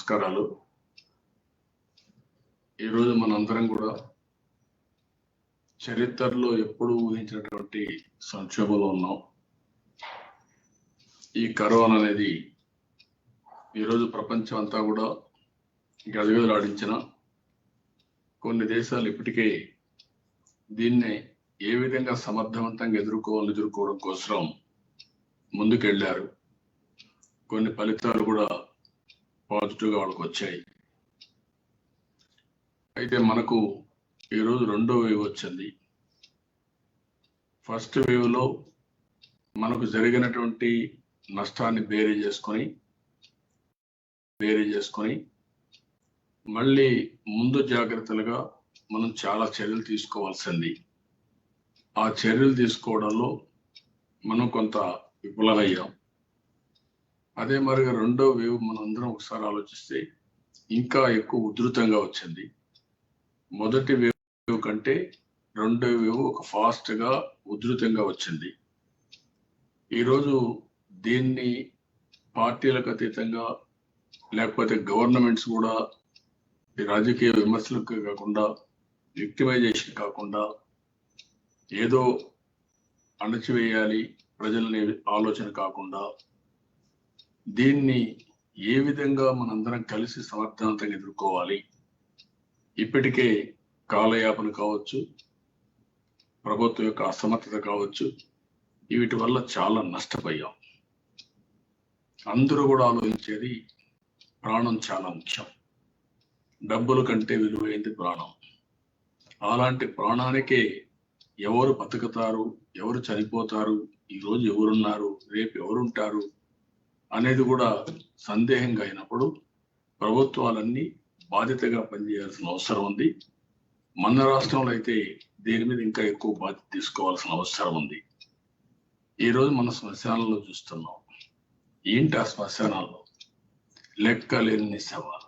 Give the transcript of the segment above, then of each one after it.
నమస్కారాలు. ఈరోజు మనందరం కూడా చరిత్రలో ఎప్పుడు ఊహించినటువంటి సంక్షోభంలో ఉన్నాం. ఈ కరోనా అనేది ఈరోజు ప్రపంచం అంతా కూడా గజగజలాడించిన కొన్ని దేశాలు ఇప్పటికే దీన్ని ఏ విధంగా సమర్థవంతంగా ఎదుర్కోవడం కోసం ముందుకెళ్లారు. కొన్ని ఫలితాలు కూడా పాజిటివ్గా వాళ్ళకు వచ్చాయి. అయితే మనకు ఈరోజు రెండో వేవ్ వచ్చింది. ఫస్ట్ వేవ్లో మనకు జరిగినటువంటి నష్టాన్ని బేరీ చేసుకొని మళ్ళీ ముందు జాగ్రత్తలుగా మనం చాలా చర్యలు తీసుకోవాల్సింది. ఆ చర్యలు తీసుకోవడంలో మనం కొంత విఫలమయ్యాం. అదే మరిగా రెండో వేవ్ మనందరం ఒకసారి ఆలోచిస్తే ఇంకా ఎక్కువ ఉధృతంగా వచ్చింది. మొదటి వేవ్ కంటే రెండో వేవ్ ఒక ఫాస్ట్గా ఉధృతంగా వచ్చింది. ఈరోజు దీన్ని పార్టీలకు అతీతంగా లేకపోతే గవర్నమెంట్స్ కూడా రాజకీయ విమర్శలకు కాకుండా విక్టిమైజేషన్ కాకుండా ఏదో అణచివేయాలి ప్రజలని ఆలోచన కాకుండా దీన్ని ఏ విధంగా మనందరం కలిసి సమర్థవంతంగా ఎదుర్కోవాలి. ఇప్పటికే కాలయాపన కావచ్చు, ప్రభుత్వం యొక్క అసమర్థత కావచ్చు, వీటి వల్ల చాలా నష్టపోయాం. అందరూ కూడా ఆలోచించేది ప్రాణం చాలా ముఖ్యం. డబ్బుల కంటే విలువైంది ప్రాణం. అలాంటి ప్రాణానికే ఎవరు బతుకుతారు, ఎవరు చనిపోతారు, ఈరోజు ఎవరున్నారు, రేపు ఎవరుంటారు అనేది కూడా సందేహంగా అయినప్పుడు ప్రభుత్వాలన్నీ బాధ్యతగా పనిచేయాల్సిన అవసరం ఉంది. మన రాష్ట్రంలో అయితే దీని మీద ఇంకా ఎక్కువ బాధ్యత తీసుకోవాల్సిన అవసరం ఉంది. ఈరోజు మన శ్మశానాల్లో చూస్తున్నాం. ఏంటి ఆ శ్మశానాల్లో లెక్కలేని శవాలు.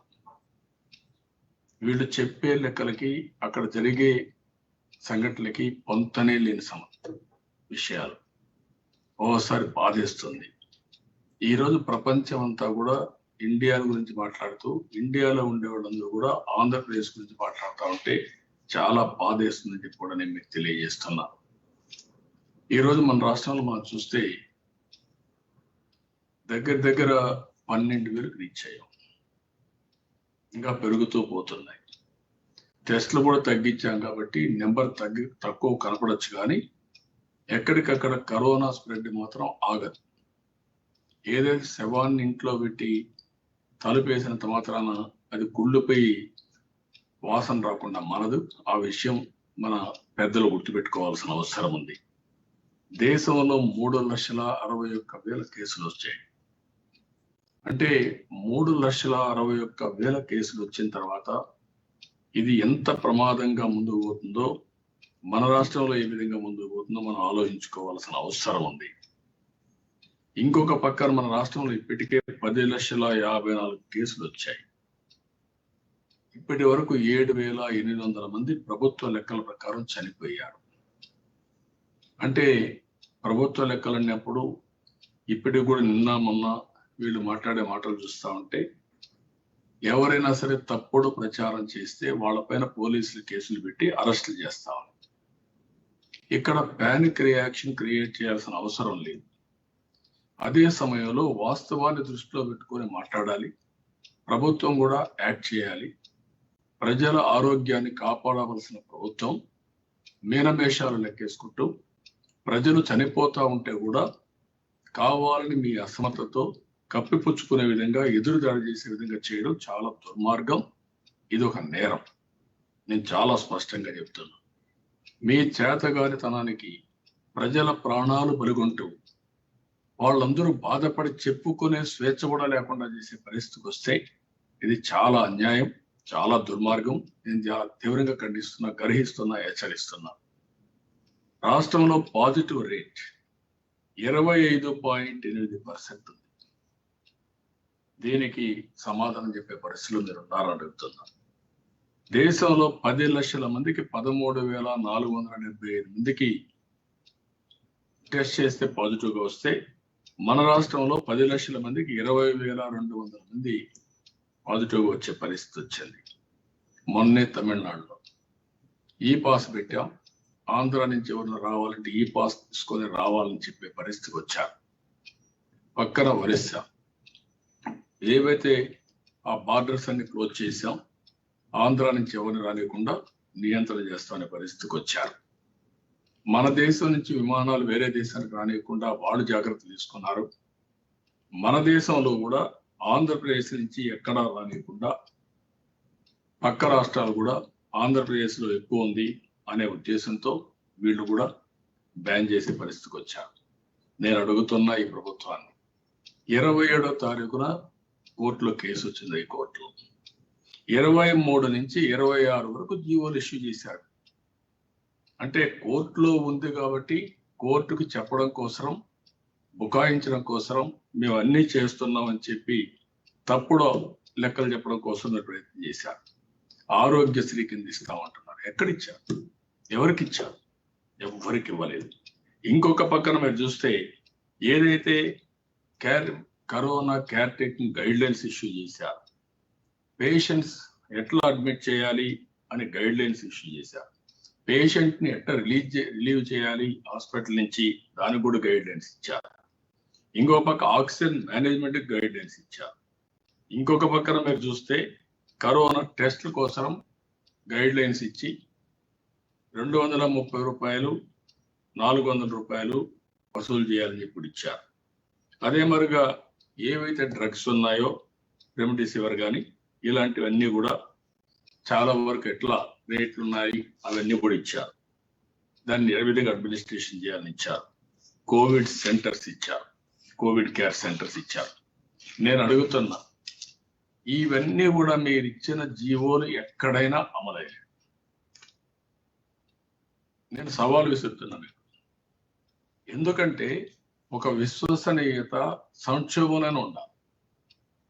వీళ్ళు చెప్పే లెక్కలకి అక్కడ జరిగే సంఘటనలకి పొంతనే లేని విషయాలు ఓసారి బాధేస్తుంది. ఈరోజు ప్రపంచం అంతా కూడా ఇండియా గురించి మాట్లాడుతూ ఇండియాలో ఉండే వాళ్ళందరూ కూడా ఆంధ్రప్రదేశ్ గురించి మాట్లాడుతూ ఉంటే చాలా బాధేస్తుందని చెప్పి కూడా నేను మీకు తెలియజేస్తున్నాను. ఈరోజు మన రాష్ట్రంలో మనం చూస్తే దగ్గర 12,000 రీచ్ అయ్యాం. ఇంకా పెరుగుతూ పోతున్నాయి. టెస్టులు కూడా తగ్గించాం కాబట్టి నెంబర్ తక్కువ కనపడచ్చు, కానీ ఎక్కడికక్కడ కరోనా స్ప్రెడ్ మాత్రం ఆగదు. ఏదైతే శవాన్ని ఇంట్లో పెట్టి తలుపేసినంత మాత్రాన అది కుళ్ళిపోయి వాసన రాకుండా మనదు. ఆ విషయం మన పెద్దలు గుర్తుపెట్టుకోవాల్సిన అవసరం ఉంది. దేశంలో 3,61,000 కేసులు వచ్చాయి. అంటే 3,61,000 కేసులు వచ్చిన తర్వాత ఇది ఎంత ప్రమాదంగా ముందుకు పోతుందో, మన రాష్ట్రంలో ఏ విధంగా ముందుకు పోతుందో మనం ఆలోచించుకోవాల్సిన అవసరం ఉంది. ఇంకొక పక్కన మన రాష్ట్రంలో ఇప్పటికే 10,54,000 కేసులు వచ్చాయి. ఇప్పటి వరకు 7,800 మంది ప్రభుత్వ లెక్కల ప్రకారం చనిపోయారు. అంటే ప్రభుత్వ లెక్కలు అన్నప్పుడు ఇప్పటికి కూడా నిన్న మొన్న వీళ్ళు మాట్లాడే మాటలు చూస్తూ ఉంటే ఎవరైనా సరే తప్పుడు ప్రచారం చేస్తే వాళ్ళపైన పోలీసులు కేసులు పెట్టి అరెస్టులు చేస్తారు. ఇక్కడ పానిక్ రియాక్షన్ క్రియేట్ చేయాల్సిన అవసరం లేదు. అదే సమయంలో వాస్తవాన్ని దృష్టిలో పెట్టుకొని మాట్లాడాలి. ప్రభుత్వం కూడా యాక్ట్ చేయాలి. ప్రజల ఆరోగ్యాన్ని కాపాడవలసిన ప్రభుత్వం మీనమేషాలు లెక్కేసుకుంటూ ప్రజలు చనిపోతా ఉంటే కూడా కావాలని మీ అసమర్థతో కప్పిపుచ్చుకునే విధంగా ఎదురుదాడి చేసే విధంగా చేయడం చాలా దుర్మార్గం. ఇది ఒక నేరం. నేను చాలా స్పష్టంగా చెప్తున్నా. మీ చేతగానితనానికి ప్రజల ప్రాణాలు బలిగొంటూ వాళ్ళందరూ బాధపడి చెప్పుకునే స్వేచ్ఛ కూడా లేకుండా చేసే పరిస్థితికి వస్తే ఇది చాలా అన్యాయం, చాలా దుర్మార్గం. నేను చాలా తీవ్రంగా ఖండిస్తున్నా, గర్హిస్తున్నా, హెచ్చరిస్తున్నా. రాష్ట్రంలో పాజిటివ్ రేట్ 25.8% ఉంది. దీనికి సమాధానం చెప్పే పరిస్థితులు మీరు ఉన్నారని అడుగుతున్నా. దేశంలో 10 లక్షల మందికి 13,475 మందికి టెస్ట్ చేస్తే పాజిటివ్గా వస్తే మన రాష్ట్రంలో 10 లక్షల మందికి 20,200 మంది పాజిటివ్గా వచ్చే పరిస్థితి వచ్చింది. మొన్నే తమిళనాడులో ఈ పాస్ పెట్టాం, ఆంధ్ర నుంచి ఎవరైనా రావాలంటే ఈ పాస్ తీసుకొని రావాలని చెప్పే పరిస్థితికి వచ్చారు. పక్కన ఒరిస్సా ఏవైతే ఆ బార్డర్స్ అన్ని క్లోజ్ చేశాం, ఆంధ్ర నుంచి ఎవరిని రాలేకుండా నియంత్రణ చేస్తామనే పరిస్థితికి వచ్చారు. మన దేశం నుంచి విమానాలు వేరే దేశానికి రానియకుండా వాళ్ళు జాగ్రత్తలు తీసుకున్నారు. మన దేశంలో కూడా ఆంధ్రప్రదేశ్ నుంచి ఎక్కడా రానియకుండా పక్క రాష్ట్రాలు కూడా ఆంధ్రప్రదేశ్ లో ఎక్కువ ఉంది అనే ఉద్దేశంతో వీళ్ళు కూడా బ్యాన్ చేసే పరిస్థితికి వచ్చారు. నేను అడుగుతున్నా ఈ ప్రభుత్వాన్ని, 27వ తారీఖున కోర్టులో కేసు వచ్చింది హైకోర్టులో. 23 నుంచి 26 వరకు జీవోలు ఇష్యూ చేశారు. అంటే కోర్టులో ఉంది కాబట్టి కోర్టుకు చెప్పడం కోసం, బుకాయించడం కోసం మేము అన్ని చేస్తున్నామని చెప్పి తప్పుడు లెక్కలు చెప్పడం కోసం ప్రయత్నం చేశారు. ఆరోగ్యశ్రీ కింద ఇస్తామంటున్నారు. ఎక్కడిచ్చారు? ఎవరికి ఇచ్చారు? ఎవరికి ఇవ్వలేదు. ఇంకొక పక్కన మీరు చూస్తే ఏదైతే corona care taking guide lines issue చేశారు, పేషెంట్స్ ఎట్లా అడ్మిట్ చేయాలి అని గైడ్ లైన్స్ ఇష్యూ చేశారు, పేషెంట్ ని ఎట్లా రిలీవ్ చేయాలి హాస్పిటల్ నుంచి దానికి కూడా గైడ్ లైన్స్ ఇచ్చారు. ఇంకో పక్క ఆక్సిజన్ మేనేజ్మెంట్ గైడ్ లైన్స్ ఇచ్చారు. ఇంకొక పక్కన మీరు చూస్తే కరోనా టెస్ట్ల కోసం గైడ్ లైన్స్ ఇచ్చి 230 రూపాయలు 400 రూపాయలు వసూలు చేయాలని ఇప్పుడు ఇచ్చారు. అదే మరిగా ఏవైతే డ్రగ్స్ ఉన్నాయో రెమ్డెసివిర్ కానీ ఇలాంటివన్నీ కూడా చాలా వరకు ఎట్లా రేట్లు ఉన్నాయి అవన్నీ కూడా ఇచ్చారు. దాన్ని ఏ విధంగా అడ్మినిస్ట్రేషన్ చేయాలని ఇచ్చారు. కోవిడ్ సెంటర్స్ ఇచ్చారు, కోవిడ్ కేర్ సెంటర్స్ ఇచ్చారు. నేను అడుగుతున్నా, ఇవన్నీ కూడా మీరు ఇచ్చిన జీవోలు ఎక్కడైనా అమలయ్యాయి? నేను సవాల్ విసురుతున్నాను. ఎందుకంటే ఒక విశ్వసనీయత సంక్షోభంలోనే ఉండాలి.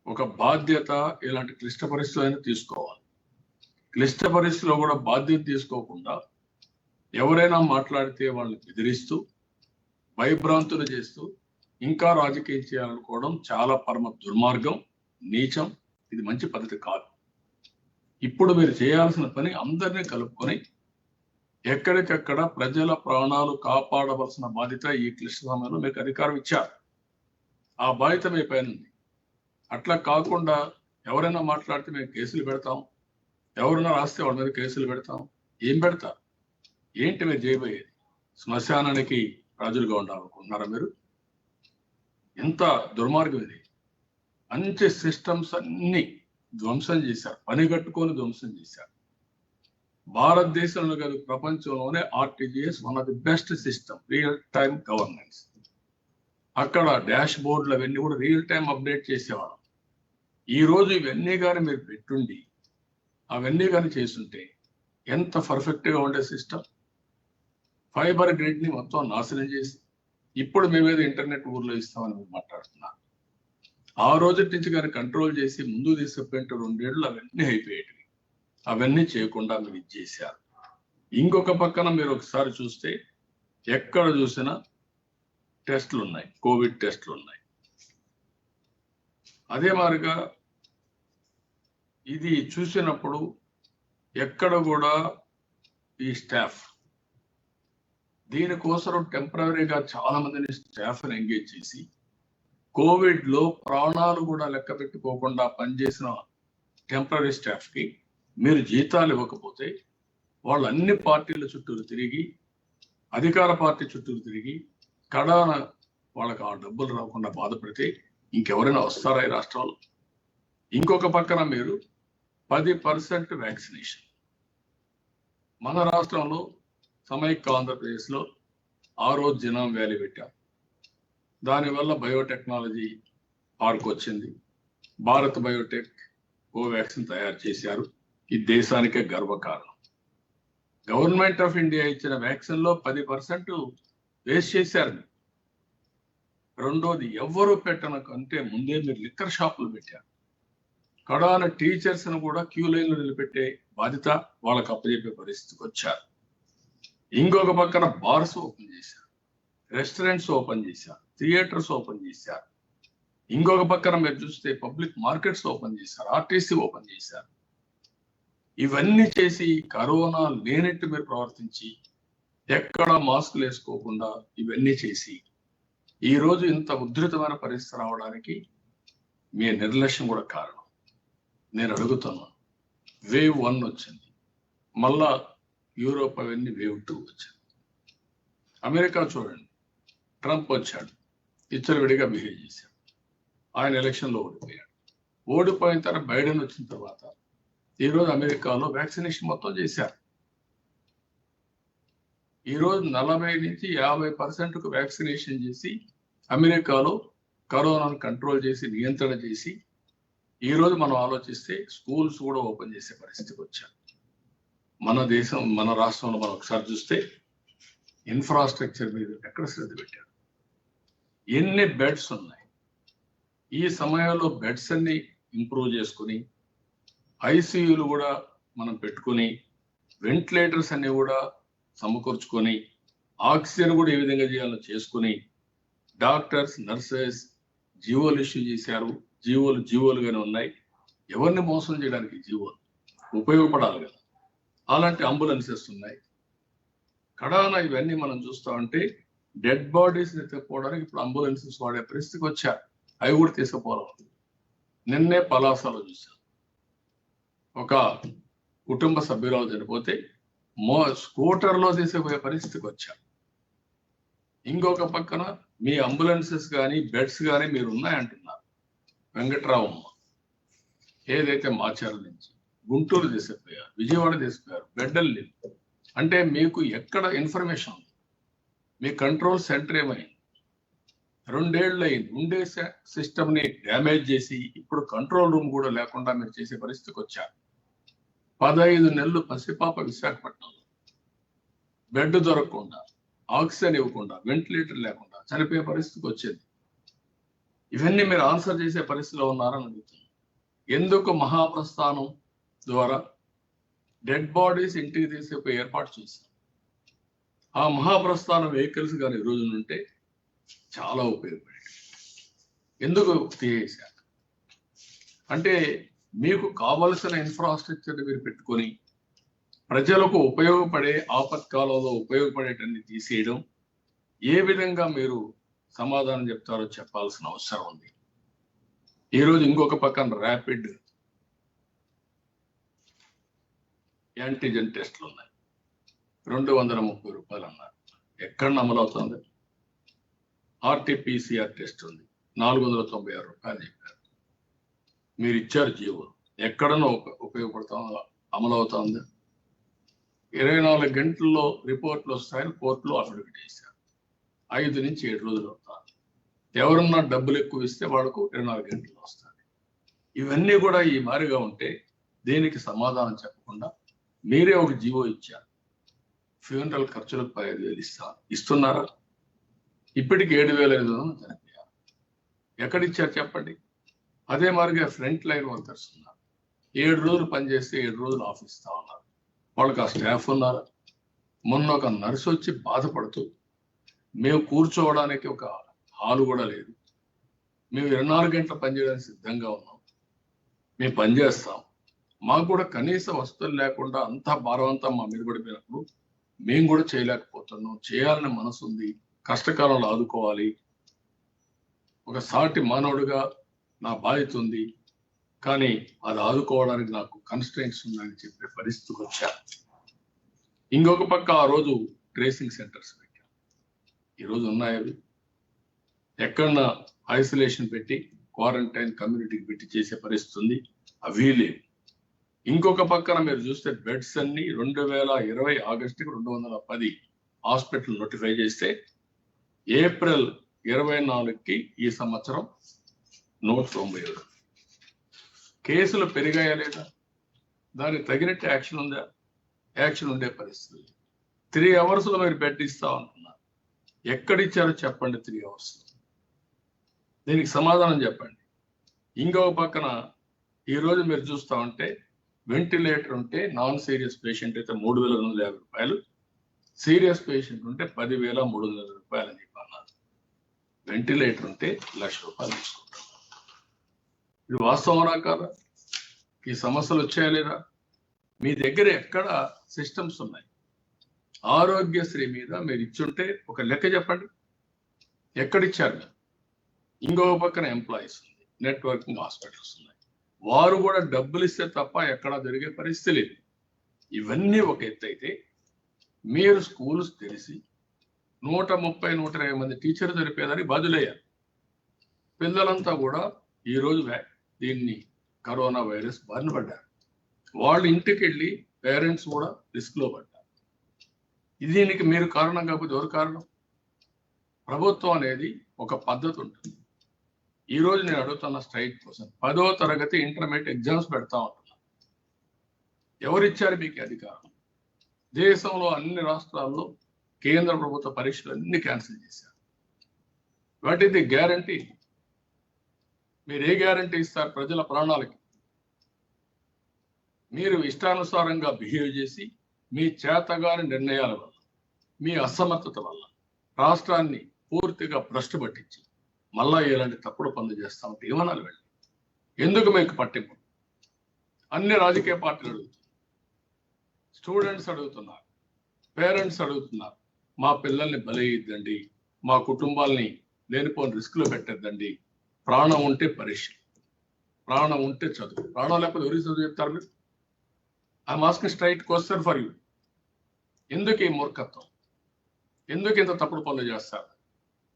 ఒక బాధ్యత ఇలాంటి క్లిష్ట పరిస్థితులైనా తీసుకోవాలి. క్లిష్ట పరిస్థితుల్లో కూడా బాధ్యత తీసుకోకుండా ఎవరైనా మాట్లాడితే వాళ్ళని బెదిరిస్తూ భయభ్రాంతులు చేస్తూ ఇంకా రాజకీయం చేయాలనుకోవడం చాలా పరమ దుర్మార్గం, నీచం. ఇది మంచి పద్ధతి కాదు. ఇప్పుడు మీరు చేయాల్సిన పని అందరినీ కలుపుకొని ఎక్కడికక్కడ ప్రజల ప్రాణాలు కాపాడవలసిన బాధ్యత ఈ క్లిష్ట సమయంలో మీకు అధికారం ఇచ్చారు. ఆ బాధ్యత మీ పైన ఉంది. అట్లా కాకుండా ఎవరైనా మాట్లాడితే మేము కేసులు పెడతాం, ఎవరైనా రాస్తే వాళ్ళ మీద కేసులు పెడతాం. ఏం పెడతారు? ఏంటి మీరు చేయబోయేది? శ్మశానానికి రాజులుగా ఉండాలనుకుంటున్నారా మీరు? ఎంత దుర్మార్గం ఇది! మంచి సిస్టమ్స్ అన్ని ధ్వంసం చేశారు, పని కట్టుకొని ధ్వంసం చేశారు. భారతదేశంలో కాదు ప్రపంచంలోనే RTGS one of the best system, real time governance. అక్కడ డాష్ బోర్డులు అవన్నీ కూడా రియల్ టైం అప్డేట్ చేసేవాళ్ళం. ఈ రోజు ఇవన్నీ కానీ మీరు పెట్టుండి అవన్నీ కానీ చేస్తుంటే ఎంత పర్ఫెక్ట్ గా ఉండే సిస్టమ్. ఫైబర్ గ్రిడ్ ని మొత్తం నాశనం చేసి ఇప్పుడు మేమేదో ఇంటర్నెట్ ఊర్లో ఇస్తామని మీరు మాట్లాడుతున్నారు. ఆ రోజు నుంచి కానీ కంట్రోల్ చేసి ముందు తీసుకుపోయింటే 2 ఏళ్ళు అవన్నీ అయిపోయేటివి. అవన్నీ చేయకుండా మీరు ఇచ్చేసారు. ఇంకొక పక్కన మీరు ఒకసారి చూస్తే ఎక్కడ చూసినా టెస్టులు ఉన్నాయి, కోవిడ్ టెస్టులు ఉన్నాయి. అదే మాదిరిగా ఇది చూసినప్పుడు ఎక్కడ కూడా ఈ స్టాఫ్ దీనికోసం టెంపరీగా చాలా మందిని స్టాఫ్ని ఎంగేజ్ చేసి కోవిడ్ లో ప్రాణాలు కూడా లెక్క పెట్టుకోకుండా పనిచేసిన టెంపరీ స్టాఫ్ కి మీరు జీతాలు ఇవ్వకపోతే వాళ్ళు అన్ని పార్టీల చుట్టూరు తిరిగి, అధికార పార్టీ చుట్టూరు తిరిగి కడాన వాళ్ళకి ఆ డబ్బులు రాకుండా బాధపడితే ఇంకెవరైనా వస్తారా ఈ రాష్ట్రంలో? ఇంకొక పక్కన మీరు 10% వ్యాక్సినేషన్ మన రాష్ట్రంలో సమైక్య ఆంధ్రప్రదేశ్లో ఆ రోజు జినాం వ్యాలీ పెట్టాం. దానివల్ల బయోటెక్నాలజీ పార్క్ వచ్చింది. భారత్ బయోటెక్ కోవాక్సిన్ తయారు చేశారు. ఈ దేశానికే గర్వకారణం. గవర్నమెంట్ ఆఫ్ ఇండియా ఇచ్చిన వ్యాక్సిన్ లో 10% వేస్ట్ చేశారు. రెండోది, ఎవరు పెట్టనకంటే ముందే మీరు లిక్కర్ షాపులు పెట్టారు. కడాన టీచర్స్ ను కూడా క్యూ లైన్లు నిలబెట్టే బాధ్యత వాళ్ళకి అప్పచెప్పే పరిస్థితికి వచ్చారు. ఇంకొక పక్కన బార్స్ ఓపెన్ చేశారు, రెస్టారెంట్స్ ఓపెన్ చేశారు, థియేటర్స్ ఓపెన్ చేశారు. ఇంకొక పక్కన మీరు చూస్తే పబ్లిక్ మార్కెట్స్ ఓపెన్ చేశారు, ఆర్టీసీ ఓపెన్ చేశారు. ఇవన్నీ చేసి కరోనా లేనట్టు మీరు ప్రవర్తించి ఎక్కడ మాస్కులు వేసుకోకుండా ఇవన్నీ చేసి ఈ రోజు ఇంత ఉధృతమైన పరిస్థితి రావడానికి మీ నిర్లక్ష్యం కూడా కారణం. నేను అడుగుతున్నాను, వేవ్ 1 వచ్చింది, మళ్ళా యూరోప్ అవన్నీ వేవ్ 2 వచ్చింది. అమెరికా చూడండి, ట్రంప్ వచ్చాడు, విడిగా బిహేవ్ చేశాడు, ఆయన ఎలక్షన్లో ఓడిపోయాడు. ఓడిపోయిన తర్వాత బైడెన్ వచ్చిన తర్వాత ఈరోజు అమెరికాలో వ్యాక్సినేషన్ మొత్తం చేశారు. ఈరోజు 40 నుంచి 50% వ్యాక్సినేషన్ చేసి అమెరికాలో కరోనాను కంట్రోల్ చేసి నియంత్రణ చేసి ఈరోజు మనం ఆలోచిస్తే స్కూల్స్ కూడా ఓపెన్ చేసే పరిస్థితికి వచ్చారు. మన దేశం, మన రాష్ట్రంలో మనం ఒకసారి చూస్తే ఇన్ఫ్రాస్ట్రక్చర్ మీద ఎక్కడ శ్రద్ధ పెట్టారు, ఎన్ని బెడ్స్ ఉన్నాయి. ఈ సమయంలో బెడ్స్ అన్ని ఇంప్రూవ్ చేసుకుని ఐసీయూలు కూడా మనం పెట్టుకుని వెంటిలేటర్స్ అన్ని కూడా సమకూర్చుకొని ఆక్సిజన్ కూడా ఏ విధంగా చేయాలో చేసుకుని డాక్టర్స్, నర్సెస్ జీవోలు ఇష్యూ చేశారు. జీవోలుగానే ఉన్నాయి. ఎవరిని మోసం చేయడానికి జీవోలు ఉపయోగపడాలి కదా, అలాంటి అంబులెన్సెస్ ఉన్నాయి. కడాన ఇవన్నీ మనం చూస్తా ఉంటే డెడ్ బాడీస్ ఎత్తుకుపోవడానికి ఇప్పుడు అంబులెన్సెస్ వాడే పరిస్థితికి వచ్చారు. అవి కూడా తీసుకుపోవాలి. నిన్నే పలాసలో చూశాను, ఒక కుటుంబ సభ్యురాలు చనిపోతే స్కూటర్లో తీసుకుపోయే పరిస్థితికి వచ్చారు. ఇంకొక పక్కన మీ అంబులెన్సెస్ కానీ బెడ్స్ కానీ మీరు ఉన్నాయంటున్నారు. వెంకట్రావమ్మ ఏదైతే మాచారం నుంచి గుంటూరు తీసుకుపోయారు, విజయవాడ తీసుకుపోయారు, బెడ్డలు లేవు. అంటే మీకు ఎక్కడ ఇన్ఫర్మేషన్ ఉంది? మీ కంట్రోల్ సెంటర్ ఏమైంది? 2 ఏళ్ళు అయింది. ఉండే సిస్టమ్ ని డ్యామేజ్ చేసి ఇప్పుడు కంట్రోల్ రూమ్ కూడా లేకుండా మీరు చేసే పరిస్థితికి వచ్చారు. 15 నెలలు పసిపాప విశాఖపట్నంలో బెడ్ దొరకకుండా, ఆక్సిజన్ ఇవ్వకుండా, వెంటిలేటర్ లేకుండా చనిపోయే పరిస్థితికి వచ్చింది. ఇవన్నీ మీరు ఆన్సర్ చేసే పరిస్థితిలో ఉన్నారని అడుగుతున్నాను. ఎందుకు మహాప్రస్థానం ద్వారా డెడ్ బాడీస్ ఇంటికి తీసుకుపోయి ఏర్పాటు చేశారు? ఆ మహాప్రస్థానం వెహికల్స్ కానీ ఈ రోజు ఉంటే చాలా ఉపయోగపడేది. ఎందుకు తీసేశారు అంటే మీకు కావలసిన ఇన్ఫ్రాస్ట్రక్చర్ మీరు పెట్టుకొని ప్రజలకు ఉపయోగపడే ఆపత్కాలంలో ఉపయోగపడేటన్ని తీసేయడం ఏ విధంగా మీరు సమాధానం చెప్తారో చెప్పాల్సిన అవసరం ఉంది. ఈరోజు ఇంకొక పక్కన ర్యాపిడ్ యాంటీజెన్ టెస్టులు ఉన్నాయి, 230 రూపాయలు అన్నారు. ఎక్కడ అమలు అవుతుంది? ఆర్టీపీసీఆర్ టెస్ట్ ఉంది, 496 రూపాయలు చెప్పారు. మీరు ఇచ్చారు జీవో, ఎక్కడన్నా ఉపయోగపడతా అమలు అవుతుంది? 24 గంటల్లో రిపోర్ట్లు వస్తాయని కోర్టులో అఫిడవిట్ చేశారు. 5 నుంచి 7 రోజులు అవుతారు. ఎవరన్నా డబ్బులు ఎక్కువ ఇస్తే వాళ్ళకు 24 గంటలు వస్తుంది. ఇవన్నీ కూడా ఈ మారిగా ఉంటే దీనికి సమాధానం చెప్పకుండా మీరే ఒక జీవో ఇచ్చారు. ఫ్యూనరల్ ఖర్చులకు 15,000 ఇస్తున్నారా? ఇప్పటికి 7,500 చనిపోయారు. ఎక్కడిచ్చారు చెప్పండి? అదే మారిగా ఫ్రంట్ లైన్ వర్కర్స్ ఉన్నారు, 7 రోజులు పనిచేస్తే 7 రోజులు ఆఫ్ ఇస్తా ఉన్నారు. వాళ్ళకి ఆ స్టాఫ్ ఉన్నారు. మొన్న ఒక నర్సు వచ్చి బాధపడుతూ, మేము కూర్చోవడానికి ఒక హాలు కూడా లేదు, మేము 24 గంటలు పనిచేయడానికి సిద్ధంగా ఉన్నాం, మేము పనిచేస్తాం, మాకు కూడా కనీస వసతులు లేకుండా అంతా భారం అంతా మా మీద పడిపోయినప్పుడు మేము కూడా చేయలేకపోతున్నాం, చేయాలని మనసు ఉంది, కష్టకాలంలో ఆదుకోవాలి, ఒక సాటి మానవుడిగా నా బాధ్యత ఉంది, కానీ అది ఆదుకోవడానికి నాకు కన్స్ట్రెయింట్స్ ఉందని చెప్పే పరిస్థితికి వచ్చారు. ఇంకొక పక్క ఆ రోజు ట్రేసింగ్ సెంటర్స్ పెట్టారు. ఈరోజు ఉన్నాయి. ఎక్కడన్నా ఐసోలేషన్ పెట్టి క్వారంటైన్ కమ్యూనిటీకి పెట్టి చేసే పరిస్థితి ఉంది, అవి లేవు. ఇంకొక పక్కన మీరు చూస్తే బెడ్స్ అన్ని 2020 ఆగస్టుకి 210 హాస్పిటల్ నోటిఫై చేస్తే ఏప్రిల్ 24కి ఈ సంవత్సరం 197 కేసులు పెరిగాయా లేదా? దానికి తగినట్టు యాక్షన్ ఉందా? యాక్షన్ ఉండే పరిస్థితి. 3 అవర్స్లో మీరు బెడ్ ఇస్తా ఉంటున్నారు. ఎక్కడిచ్చారో చెప్పండి. 3 అవర్స్ దీనికి సమాధానం చెప్పండి. ఇంకొక పక్కన ఈరోజు మీరు చూస్తా ఉంటే వెంటిలేటర్ ఉంటే నాన్ సీరియస్ పేషెంట్ అయితే 3,250 రూపాయలు, సీరియస్ పేషెంట్ ఉంటే 10,300 రూపాయలు అని చెప్పి అన్నారు. వెంటిలేటర్ ఉంటే 1,00,000 రూపాయలు తీసుకుంటారు. ఇది వాస్తవమా కాదా? ఈ సమస్యలు వచ్చాయా లేదా? మీ దగ్గర ఎక్కడ సిస్టమ్స్ ఉన్నాయి? ఆరోగ్యశ్రీ మీద మీరు ఇచ్చుంటే ఒక లెక్క చెప్పండి, ఎక్కడిచ్చారు? ఇంకో పక్కన ఎంప్లాయీస్ ఉంది, నెట్వర్కింగ్ హాస్పిటల్స్ ఉన్నాయి, వారు కూడా డబ్బులు ఇస్తే తప్ప ఎక్కడా జరిగే పరిస్థితి లేదు. ఇవన్నీ ఒక ఎత్తు అయితే, మీరు స్కూల్స్ తెలిసి 130-120 మంది టీచర్లు జరిపేదానికి బాధ్యులయ్యారు. పిల్లలంతా కూడా ఈరోజు దీన్ని కరోనా వైరస్ బారిన పడ్డారు. వాళ్ళు ఇంటికి వెళ్ళి పేరెంట్స్ కూడా రిస్క్ లో పడ్డారు. దీనికి మీరు కారణం కాకపోతే ఎవరు కారణం? ప్రభుత్వం అనేది ఒక పద్ధతి ఉంటుంది. ఈ రోజు నేను అడుగుతున్న స్ట్రైట్ కోసం 10వ తరగతి ఇంటర్మీడియట్ ఎగ్జామ్స్ పెడతా ఉంటున్నా. ఎవరిచ్చారు మీకు అధికారం? దేశంలో అన్ని రాష్ట్రాల్లో కేంద్ర ప్రభుత్వ పరీక్షలు అన్ని క్యాన్సిల్ చేశారు. What is the guarantee? మీరు ఏ గ్యారంటీ ఇస్తారు ప్రజల ప్రాణాలకి? మీరు ఇష్టానుసారంగా బిహేవ్ చేసి మీ చేతగాని నిర్ణయాల వల్ల, మీ అసమర్థత వల్ల రాష్ట్రాన్ని పూర్తిగా భ్రష్టు పట్టించి మళ్ళా ఇలాంటి తప్పుడు పనులు చేస్తా ఉంటే ఏమనాలి? వెళ్ళి ఎందుకు మీకు పట్టింపు? అన్ని రాజకీయ పార్టీలు అడుగుతున్నారు, స్టూడెంట్స్ అడుగుతున్నారు, పేరెంట్స్ అడుగుతున్నారు. మా పిల్లల్ని బలయ్యిద్దండి, మా కుటుంబాల్ని లేనిపోని రిస్క్లో పెట్టద్దండి. ప్రాణం ఉంటే పరీక్ష, ప్రాణం ఉంటే చదువు. ప్రాణం లేకపోతే ఎవరికి చదువు చెప్తారు మీరు? I'm asking straight question for you. ఎందుకు ఈ మూర్ఖత్వం? ఎందుకు ఇంత తప్పుడు పనులు చేస్తారు?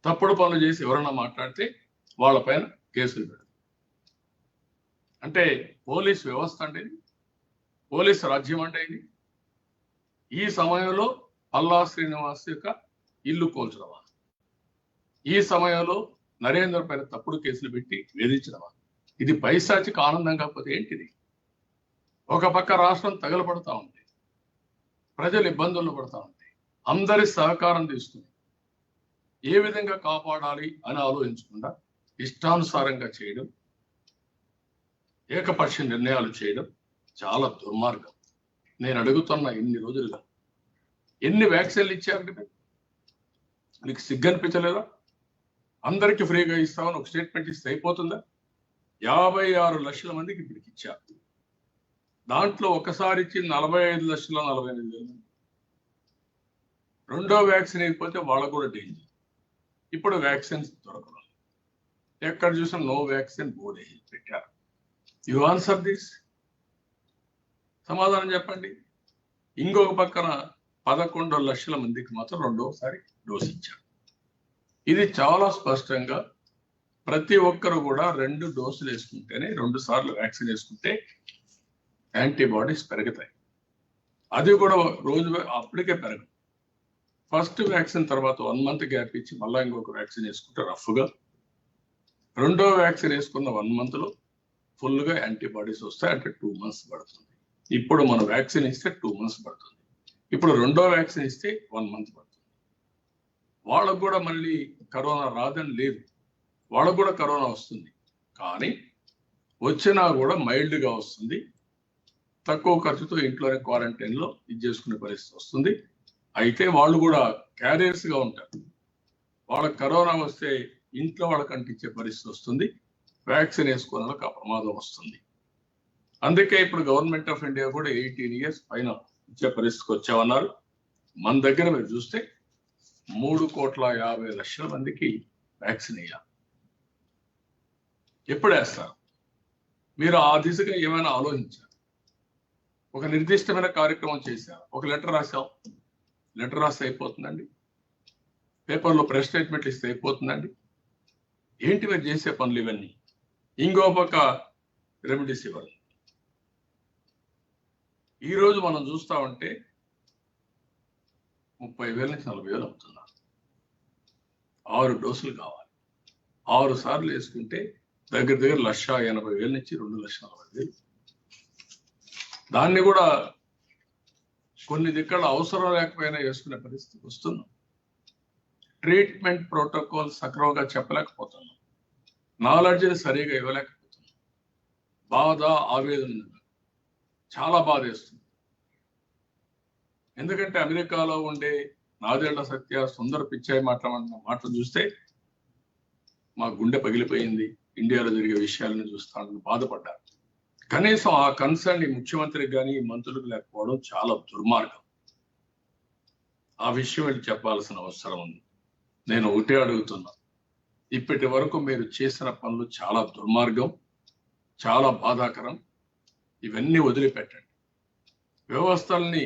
తప్పుడు పనులు చేసి ఎవరైనా మాట్లాడితే వాళ్ళపైన కేసులు పెడతారు. అంటే పోలీస్ వ్యవస్థ అంటే ఇది, పోలీస్ రాజ్యం అంటే ఇది. ఈ సమయంలో పల్లా శ్రీనివాస్ యొక్క ఇల్లు కోల్చడమా? ఈ సమయంలో నరేంద్ర పైన తప్పుడు కేసులు పెట్టి వేధించడమా? ఇది పైశాచిక ఆనందం కాకపోతే ఏంటిది? ఒక పక్క రాష్ట్రం తగలబడతా ఉంది, ప్రజలు ఇబ్బందుల్లో పడతా ఉంది, అందరి సహకారం తీసుకుని ఏ విధంగా కాపాడాలి అని ఆలోచించకుండా ఇష్టానుసారంగా చేయడం, ఏకపక్ష నిర్ణయాలు చేయడం చాలా దుర్మార్గం. నేను అడుగుతున్న ఇన్ని రోజులుగా ఎన్ని వ్యాక్సిన్లు ఇచ్చారంటే మీకు సిగ్గనిపించలేదా? అందరికీ ఫ్రీగా ఇస్తామని ఒక స్టేట్మెంట్ ఇస్తే అయిపోతుందా? 56 లక్షల మందికి ఇప్పటికి ఇచ్చారు. దాంట్లో ఒకసారి ఇచ్చి 45,48,000 మంది. రెండో వ్యాక్సిన్ అయిపోతే వాళ్ళకు కూడా డేంజర్. ఇప్పుడు వ్యాక్సిన్స్ దొరకదు, ఎక్కడ చూసినా నో వ్యాక్సిన్ బోర్డు పెట్టారు. యు ఆన్సర్ దిస్, సమాధానం చెప్పండి. ఇంకొక పక్కన 11 లక్షల మందికి మాత్రం రెండోసారి డోస్ ఇచ్చారు. ఇది చాలా స్పష్టంగా ప్రతి ఒక్కరు కూడా 2 డోసులు వేసుకుంటేనే, 2 సార్లు వ్యాక్సిన్ వేసుకుంటే యాంటీబాడీస్ పెరుగుతాయి. అది కూడా రోజు అప్పటికే పెరగదు. ఫస్ట్ వ్యాక్సిన్ తర్వాత 1 మంత్ గ్యాప్ ఇచ్చి మళ్ళీ ఇంకొక వ్యాక్సిన్ వేసుకుంటే రఫ్గా, రెండో వ్యాక్సిన్ వేసుకున్న 1 మంత్లో ఫుల్గా యాంటీబాడీస్ వస్తాయి. అంటే 2 మంత్స్ పడుతుంది. ఇప్పుడు మన వ్యాక్సిన్ ఇస్తే 2 మంత్స్ పడుతుంది. ఇప్పుడు రెండో వ్యాక్సిన్ ఇస్తే 1 మంత్ పడుతుంది. వాళ్ళకు కూడా మళ్ళీ కరోనా రాదని లేదు, వాళ్ళకు కూడా కరోనా వస్తుంది. కానీ వచ్చినా కూడా మైల్డ్గా వస్తుంది, తక్కువ ఖర్చుతో ఇంట్లోనే క్వారంటైన్లో ఇది చేసుకునే పరిస్థితి వస్తుంది. అయితే వాళ్ళు కూడా క్యారియర్స్గా ఉంటారు. వాళ్ళకి కరోనా వస్తే ఇంట్లో వాళ్ళకి అంటించే పరిస్థితి వస్తుంది. వ్యాక్సిన్ వేసుకున్న వాళ్ళకి ఆ ప్రమాదం వస్తుంది. అందుకే ఇప్పుడు గవర్నమెంట్ ఆఫ్ ఇండియా కూడా 18 years పైన ఇచ్చే పరిస్థితికి వచ్చామన్నారు. మన దగ్గర మీరు చూస్తే 3,50,00,000 మందికి వ్యాక్సిన్ వేయాలి. ఎప్పుడు వేస్తారు? మీరు ఆ దిశగా ఏమైనా ఆలోచించారు? ఒక నిర్దిష్టమైన కార్యక్రమం చేశారు, ఒక లెటర్ రాశాం, లెటర్ రాస్తే అయిపోతుందండి? పేపర్లో ప్రెస్ స్టేట్మెంట్లు ఇస్తే అయిపోతుందండి? ఏంటి మీరు చేసే పనులు ఇవన్నీ? ఇంకో పక్క రెమ్డెసివిర్ ఈరోజు మనం చూస్తా ఉంటే 30,000 నుంచి 40,000 అవుతున్నారు. 6 డోసులు కావాలి. 6 సార్లు వేసుకుంటే దగ్గర 1,80,000 నుంచి 2,40,000. దాన్ని కూడా కొన్ని దిక్కల అవసరం లేకపోయినా వేసుకునే పరిస్థితి వస్తున్నాం. ట్రీట్మెంట్ ప్రోటోకాల్ సక్రమంగా చెప్పలేకపోతున్నాం, నాలెడ్జ్ సరిగా ఇవ్వలేకపోతున్నాం. బాధ, ఆవేదన చాలా బాధ వేస్తుంది. ఎందుకంటే అమెరికాలో ఉండే నాదేళ్ల సత్య, సుందర పిచ్చాయి మాట్లాడిన మాటలు చూస్తే మా గుండె పగిలిపోయింది. ఇండియాలో జరిగే విషయాలను చూస్తానని బాధపడ్డారు. కనీసం ఆ కన్సర్న్ ముఖ్యమంత్రికి కానీ మంత్రులకు లేకపోవడం చాలా దుర్మార్గం. ఆ విషయం వెళ్ళి చెప్పాల్సిన అవసరం ఉంది. నేను ఒకటే అడుగుతున్నా, ఇప్పటి వరకు మీరు చేసిన పనులు చాలా దుర్మార్గం, చాలా బాధాకరం. ఇవన్నీ వదిలిపెట్టండి. వ్యవస్థల్ని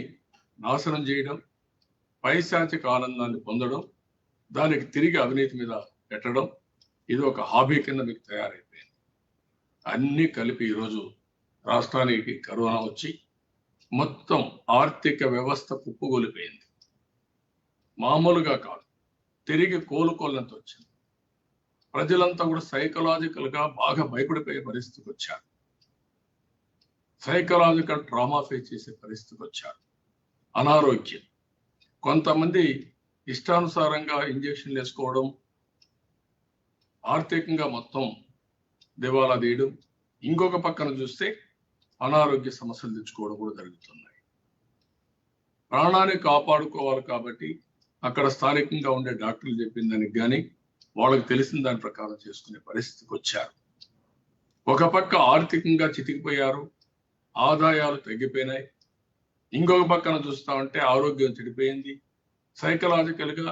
నాశనం చేయడం, పైశాచిక ఆనందాన్ని పొందడం, దానికి తిరిగి అవినీతి మీద పెట్టడం, ఇది ఒక హాబీ కింద మీకు తయారైపోయింది. అన్నీ కలిపి ఈరోజు రాష్ట్రానికి కరోనా వచ్చి మొత్తం ఆర్థిక వ్యవస్థ కుప్పగొలిపోయింది. మామూలుగా కాదు, తిరిగి కోలుకోలేంత వచ్చింది. ప్రజలంతా కూడా సైకలాజికల్ గా బాగా భయపడిపోయే పరిస్థితికి వచ్చారు. సైకలాజికల్ ట్రామా ఫేస్ చేసే పరిస్థితికి వచ్చారు. అనారోగ్యం, కొంతమంది ఇష్టానుసారంగా ఇంజక్షన్లు వేసుకోవడం, ఆర్థికంగా మొత్తం దివాలా తీయడం, ఇంకొక పక్కన చూస్తే అనారోగ్య సమస్యలు తెచ్చుకోవడం కూడా జరుగుతున్నాయి. ప్రాణాన్ని కాపాడుకోవాలి కాబట్టి అక్కడ స్థానికంగా ఉండే డాక్టర్లు చెప్పిన దానికి కానీ వాళ్ళకి తెలిసిన దాని ప్రకారం చేసుకునే పరిస్థితికి వచ్చారు. ఒక పక్క ఆర్థికంగా చితికిపోయారు, ఆదాయాలు తగ్గిపోయినాయి. ఇంకొక పక్కన చూస్తా ఉంటే ఆరోగ్యం చెడిపోయింది. సైకలాజికల్ గా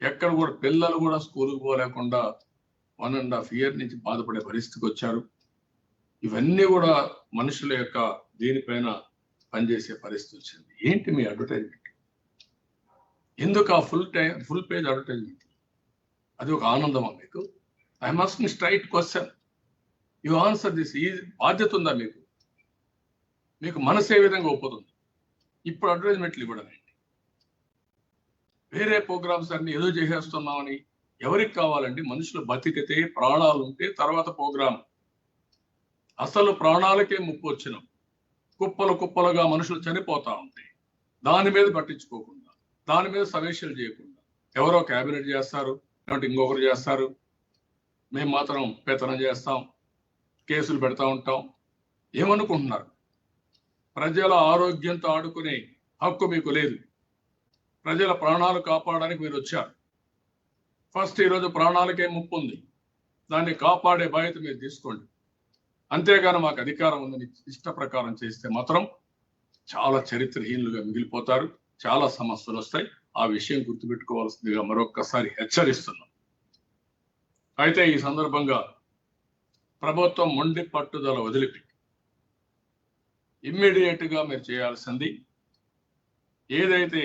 ఎక్కడ కూడా పిల్లలు కూడా స్కూల్కి పోలేకుండా 1.5 year నుంచి బాధపడే పరిస్థితికి వచ్చారు. ఇవన్నీ కూడా మనుషుల యొక్క దీనిపైన పనిచేసే పరిస్థితి వచ్చింది. ఏంటి మీ అడ్వర్టైజ్మెంట్? ఎందుకు ఆ ఫుల్ పేజ్ అడ్వర్టైజ్మెంట్? అది ఒక ఆనందమా మీకు? I must straight question, you answer this. ఈ బాధ్యత ఉందా మీకు? మీకు మనసు ఏ విధంగా ఒప్పుతుంది ఇప్పుడు అడ్వర్టైజ్మెంట్లు ఇవ్వడం? వేరే ప్రోగ్రామ్స్ అన్ని ఏదో చేసేస్తున్నామని ఎవరికి కావాలండి? మనుషులు బతికితే, ప్రాణాలు ఉంటే తర్వాత ప్రోగ్రామ్. అసలు ప్రాణాలకే ముప్పు వచ్చినాం, కుప్పలు కుప్పలుగా మనుషులు చనిపోతా ఉంటే దాని మీద పట్టించుకోకుండా, దాని మీద సమీక్షలు చేయకుండా ఎవరో క్యాబినెట్ చేస్తారు, లేదంటే ఇంకొకరు చేస్తారు, మేము మాత్రం పెత్తనం చేస్తాం, కేసులు పెడతా ఉంటాం. ఏమనుకుంటున్నారు? ప్రజల ఆరోగ్యంతో ఆడుకునే హక్కు మీకు లేదు. ప్రజల ప్రాణాలు కాపాడడానికి మీరు వచ్చారు. ఫస్ట్ ఈరోజు ప్రాణాలకే ముప్పు ఉంది, దాన్ని కాపాడే బాధ్యత మీరు తీసుకోండి. అంతేగాని మాకు అధికారం ఉందని ఇష్ట ప్రకారం చేస్తే మాత్రం చాలా చరిత్రహీనులుగా మిగిలిపోతారు, చాలా సమస్యలు వస్తాయి. ఆ విషయం గుర్తుపెట్టుకోవాల్సిందిగా మరొక్కసారి హెచ్చరిస్తున్నాం. అయితే ఈ సందర్భంగా ప్రభుత్వం మొండి పట్టుదల వదిలిపెట్టి ఇమ్మీడియట్ గా మీరు చేయాల్సింది, ఏదైతే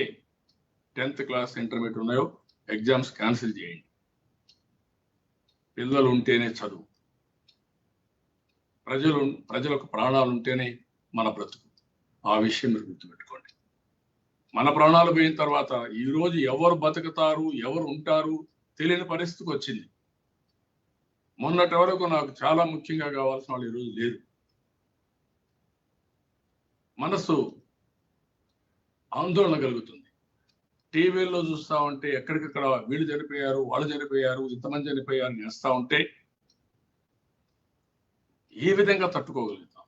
10th క్లాస్ ఇంటర్మీడియట్ ఉన్నాయో ఎగ్జామ్స్ క్యాన్సిల్ చేయండి. పిల్లలు ఉంటేనే చదువు, ప్రజలకు ప్రాణాలు ఉంటేనే మన బ్రతుకు. ఆ విషయం మీరు గుర్తుపెట్టుకోండి. మన ప్రాణాలు పోయిన తర్వాత ఈ రోజు ఎవరు బతుకుతారు, ఎవరు ఉంటారు తెలియని పరిస్థితికి వచ్చింది. మొన్నటి వరకు నాకు చాలా ముఖ్యంగా కావాల్సిన వాళ్ళు ఈరోజు లేరు. మనసు ఆందోళన కలుగుతుంది. టీవీల్లో చూస్తా ఉంటే ఎక్కడికక్కడ వీళ్ళు చనిపోయారు, వాళ్ళు చనిపోయారు, ఇంతమంది చనిపోయారు చేస్తా ఉంటే ఏ విధంగా తట్టుకోగలుగుతాం?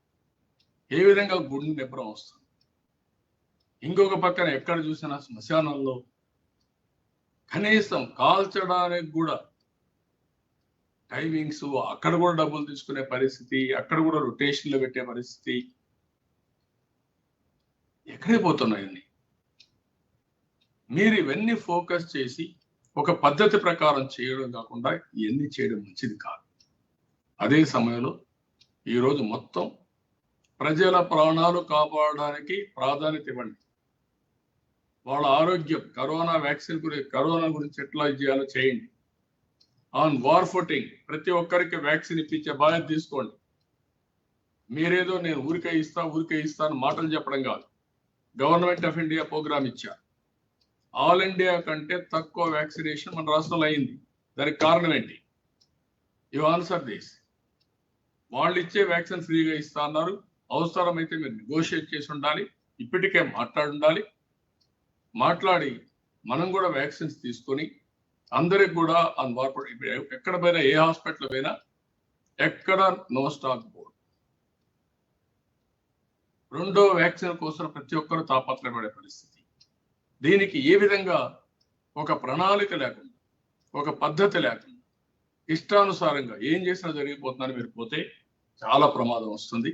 ఏ విధంగా గుండె నిబ్బరం వస్తుంది? ఇంకొక పక్కన ఎక్కడ చూసినా శ్మశానాల్లో కనీసం కాల్చడానికి కూడా టైమింగ్స్, అక్కడ కూడా డబ్బులు తీసుకునే పరిస్థితి, అక్కడ కూడా రొటేషన్లో పెట్టే పరిస్థితి. ఎక్కడే పోతున్నాయన్నీ? మీరు ఇవన్నీ ఫోకస్ చేసి ఒక పద్ధతి ప్రకారం చేయడం కాకుండా ఇవన్నీ చేయడం మంచిది కాదు. అదే సమయంలో ఈరోజు మొత్తం ప్రజల ప్రాణాలు కాపాడడానికి ప్రాధాన్యత ఇవ్వండి. వాళ్ళ ఆరోగ్యం, కరోనా వ్యాక్సిన్ గురించి, కరోనా గురించి ఎట్లా చేయాలో చేయండి. ఆన్ వార్ ఫుటింగ్ ప్రతి ఒక్కరికి వ్యాక్సిన్ ఇప్పించే బాధ్యత తీసుకోండి. మీరేదో నేను ఊరికే ఇస్తాను మాటలు చెప్పడం కాదు. గవర్నమెంట్ ఆఫ్ ఇండియా ప్రోగ్రామ్ ఇచ్చారు. ఆల్ ఇండియా కంటే తక్కువ వ్యాక్సినేషన్ మన రాష్ట్రంలో అయింది. దానికి కారణం ఏంటి? You answer this. వాళ్ళు ఇచ్చే వ్యాక్సిన్ ఫ్రీగా ఇస్తా అన్నారు. అవసరమైతే మీరు నెగోషియేట్ చేసి ఉండాలి, ఇప్పటికే మాట్లాడి మనం కూడా వ్యాక్సిన్స్ తీసుకొని అందరికి కూడా ఎక్కడ పోయినా, ఏ హాస్పిటల్ పోయినా ఎక్కడ నో స్టాక్ బోర్డు. రెండో వ్యాక్సిన్ కోసం ప్రతి ఒక్కరు తాపత్రయపడే పరిస్థితి. దీనికి ఏ విధంగా ఒక ప్రణాళిక లేకుండా, ఒక పద్ధతి లేకుండా ఇష్టానుసారంగా ఏం చేసినా జరిగిపోతుందని మీరు పోతే చాలా ప్రమాదం వస్తుంది.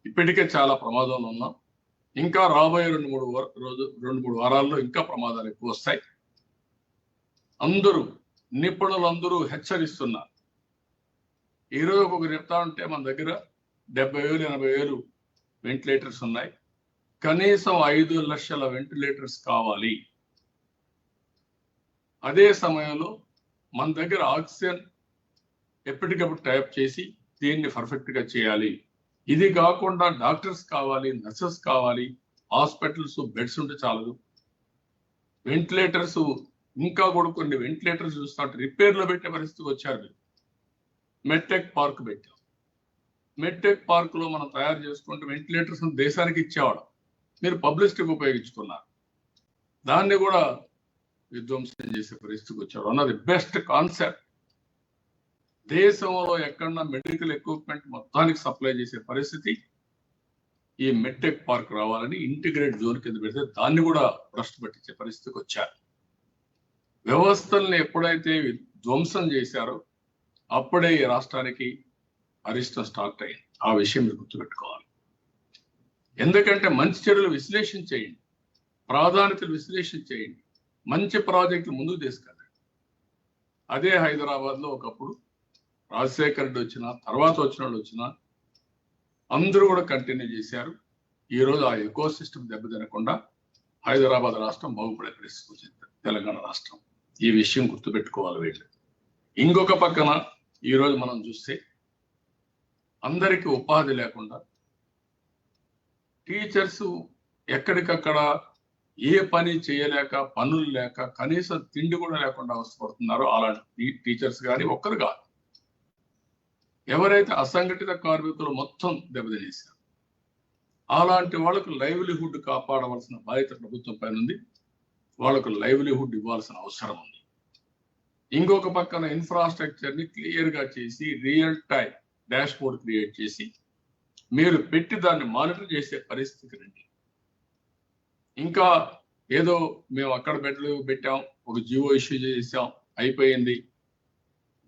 ఇప్పటికే చాలా ప్రమాదంలో ఉన్నాం. ఇంకా రాబోయే 2-3 వారాల్లో ఇంకా ప్రమాదాలు ఎక్కువ వస్తాయి. నిపుణులందరూ హెచ్చరిస్తున్నారు. ఈరోజు ఒకరు చెప్తా ఉంటే మన దగ్గర 70,000-80,000 వెంటిలేటర్స్ ఉన్నాయి. కనీసం 5 లక్షల వెంటిలేటర్స్ కావాలి. అదే సమయంలో మన దగ్గర ఆక్సిజన్ ఎప్పటికప్పుడు టైప్ చేసి దీన్ని పర్ఫెక్ట్ గా చేయాలి. ఇది కాకుండా డాక్టర్స్ కావాలి, నర్సెస్ కావాలి, హాస్పిటల్స్ బెడ్స్ ఉంటే చాలదు. వెంటిలేటర్స్ ఇంకా కూడా కొన్ని వెంటిలేటర్స్ చూస్తుంటే రిపేర్ లో పెట్టే పరిస్థితికి వచ్చారు. మెడ్టెక్ పార్క్ పెట్టాం. మెడ్టెక్ పార్క్ లో మనం తయారు చేసుకుంటే వెంటిలేటర్స్ దేశానికి ఇచ్చేవాడు. మీరు పబ్లిసిటీకి ఉపయోగించుకున్నారు. దాన్ని కూడా విధ్వంసం చేసే పరిస్థితికి వచ్చాడు. అన్నది బెస్ట్ కాన్సెప్ట్. దేశంలో ఎక్కడన్నా మెడికల్ ఎక్విప్మెంట్ మొత్తానికి సప్లై చేసే పరిస్థితి ఈ మెడ్టెక్ పార్క్ రావాలని ఇంటిగ్రేట్ జోన్ కింద పెడితే దాన్ని కూడా భ్రష్టు పట్టించే పరిస్థితికి వచ్చారు. వ్యవస్థల్ని ఎప్పుడైతే ధ్వంసం చేశారో అప్పుడే ఈ రాష్ట్రానికి అరిష్టం స్టార్ట్ అయింది. ఆ విషయం మీరు గుర్తుపెట్టుకోవాలి. ఎందుకంటే మంచి చెడులు విశ్లేషణ చేయండి, ప్రాధాన్యతలు విశ్లేషణ చేయండి, మంచి ప్రాజెక్టులు ముందుకు తీసుకెళ్ళండి. అదే హైదరాబాద్ లో ఒకప్పుడు రాజశేఖర్ రెడ్డి వచ్చినా తర్వాత వచ్చిన వాళ్ళు వచ్చినా అందరూ కూడా కంటిన్యూ చేశారు. ఈ రోజు ఆ ఎకో సిస్టమ్ దెబ్బతినకుండా హైదరాబాద్ రాష్ట్రం బాగుపడే పరిస్థితి వచ్చింది. తెలంగాణ రాష్ట్రం ఈ విషయం గుర్తుపెట్టుకోవాలి వీళ్ళు. ఇంకొక పక్కన ఈ రోజు మనం చూస్తే అందరికీ ఉపాధి లేకుండా టీచర్స్ ఎక్కడికక్కడ ఏ పని చేయలేక, పనులు లేక, కనీసం తిండి కూడా లేకుండా అవసరపడుతున్నారో అలాంటి టీచర్స్ కానీ ఒక్కరు కాదు. ఎవరైతే అసంఘటిత కార్మికులు మొత్తం దెబ్బతినేశారు అలాంటి వాళ్ళకు లైవ్లీహుడ్ కాపాడవలసిన బాధ్యత ప్రభుత్వం పైన ఉంది. వాళ్ళకు లైవ్లీహుడ్ ఇవ్వాల్సిన అవసరం ఉంది. ఇంకొక పక్కన ఇన్ఫ్రాస్ట్రక్చర్ ని క్లియర్ గా చేసి real time dash board create చేసి మీరు పెట్టి దాన్ని మానిటర్ చేసే పరిస్థితికి రండి. ఇంకా ఏదో మేము అక్కడ పెట్టాం, ఒక జియో ఇష్యూ చేసాం, అయిపోయింది.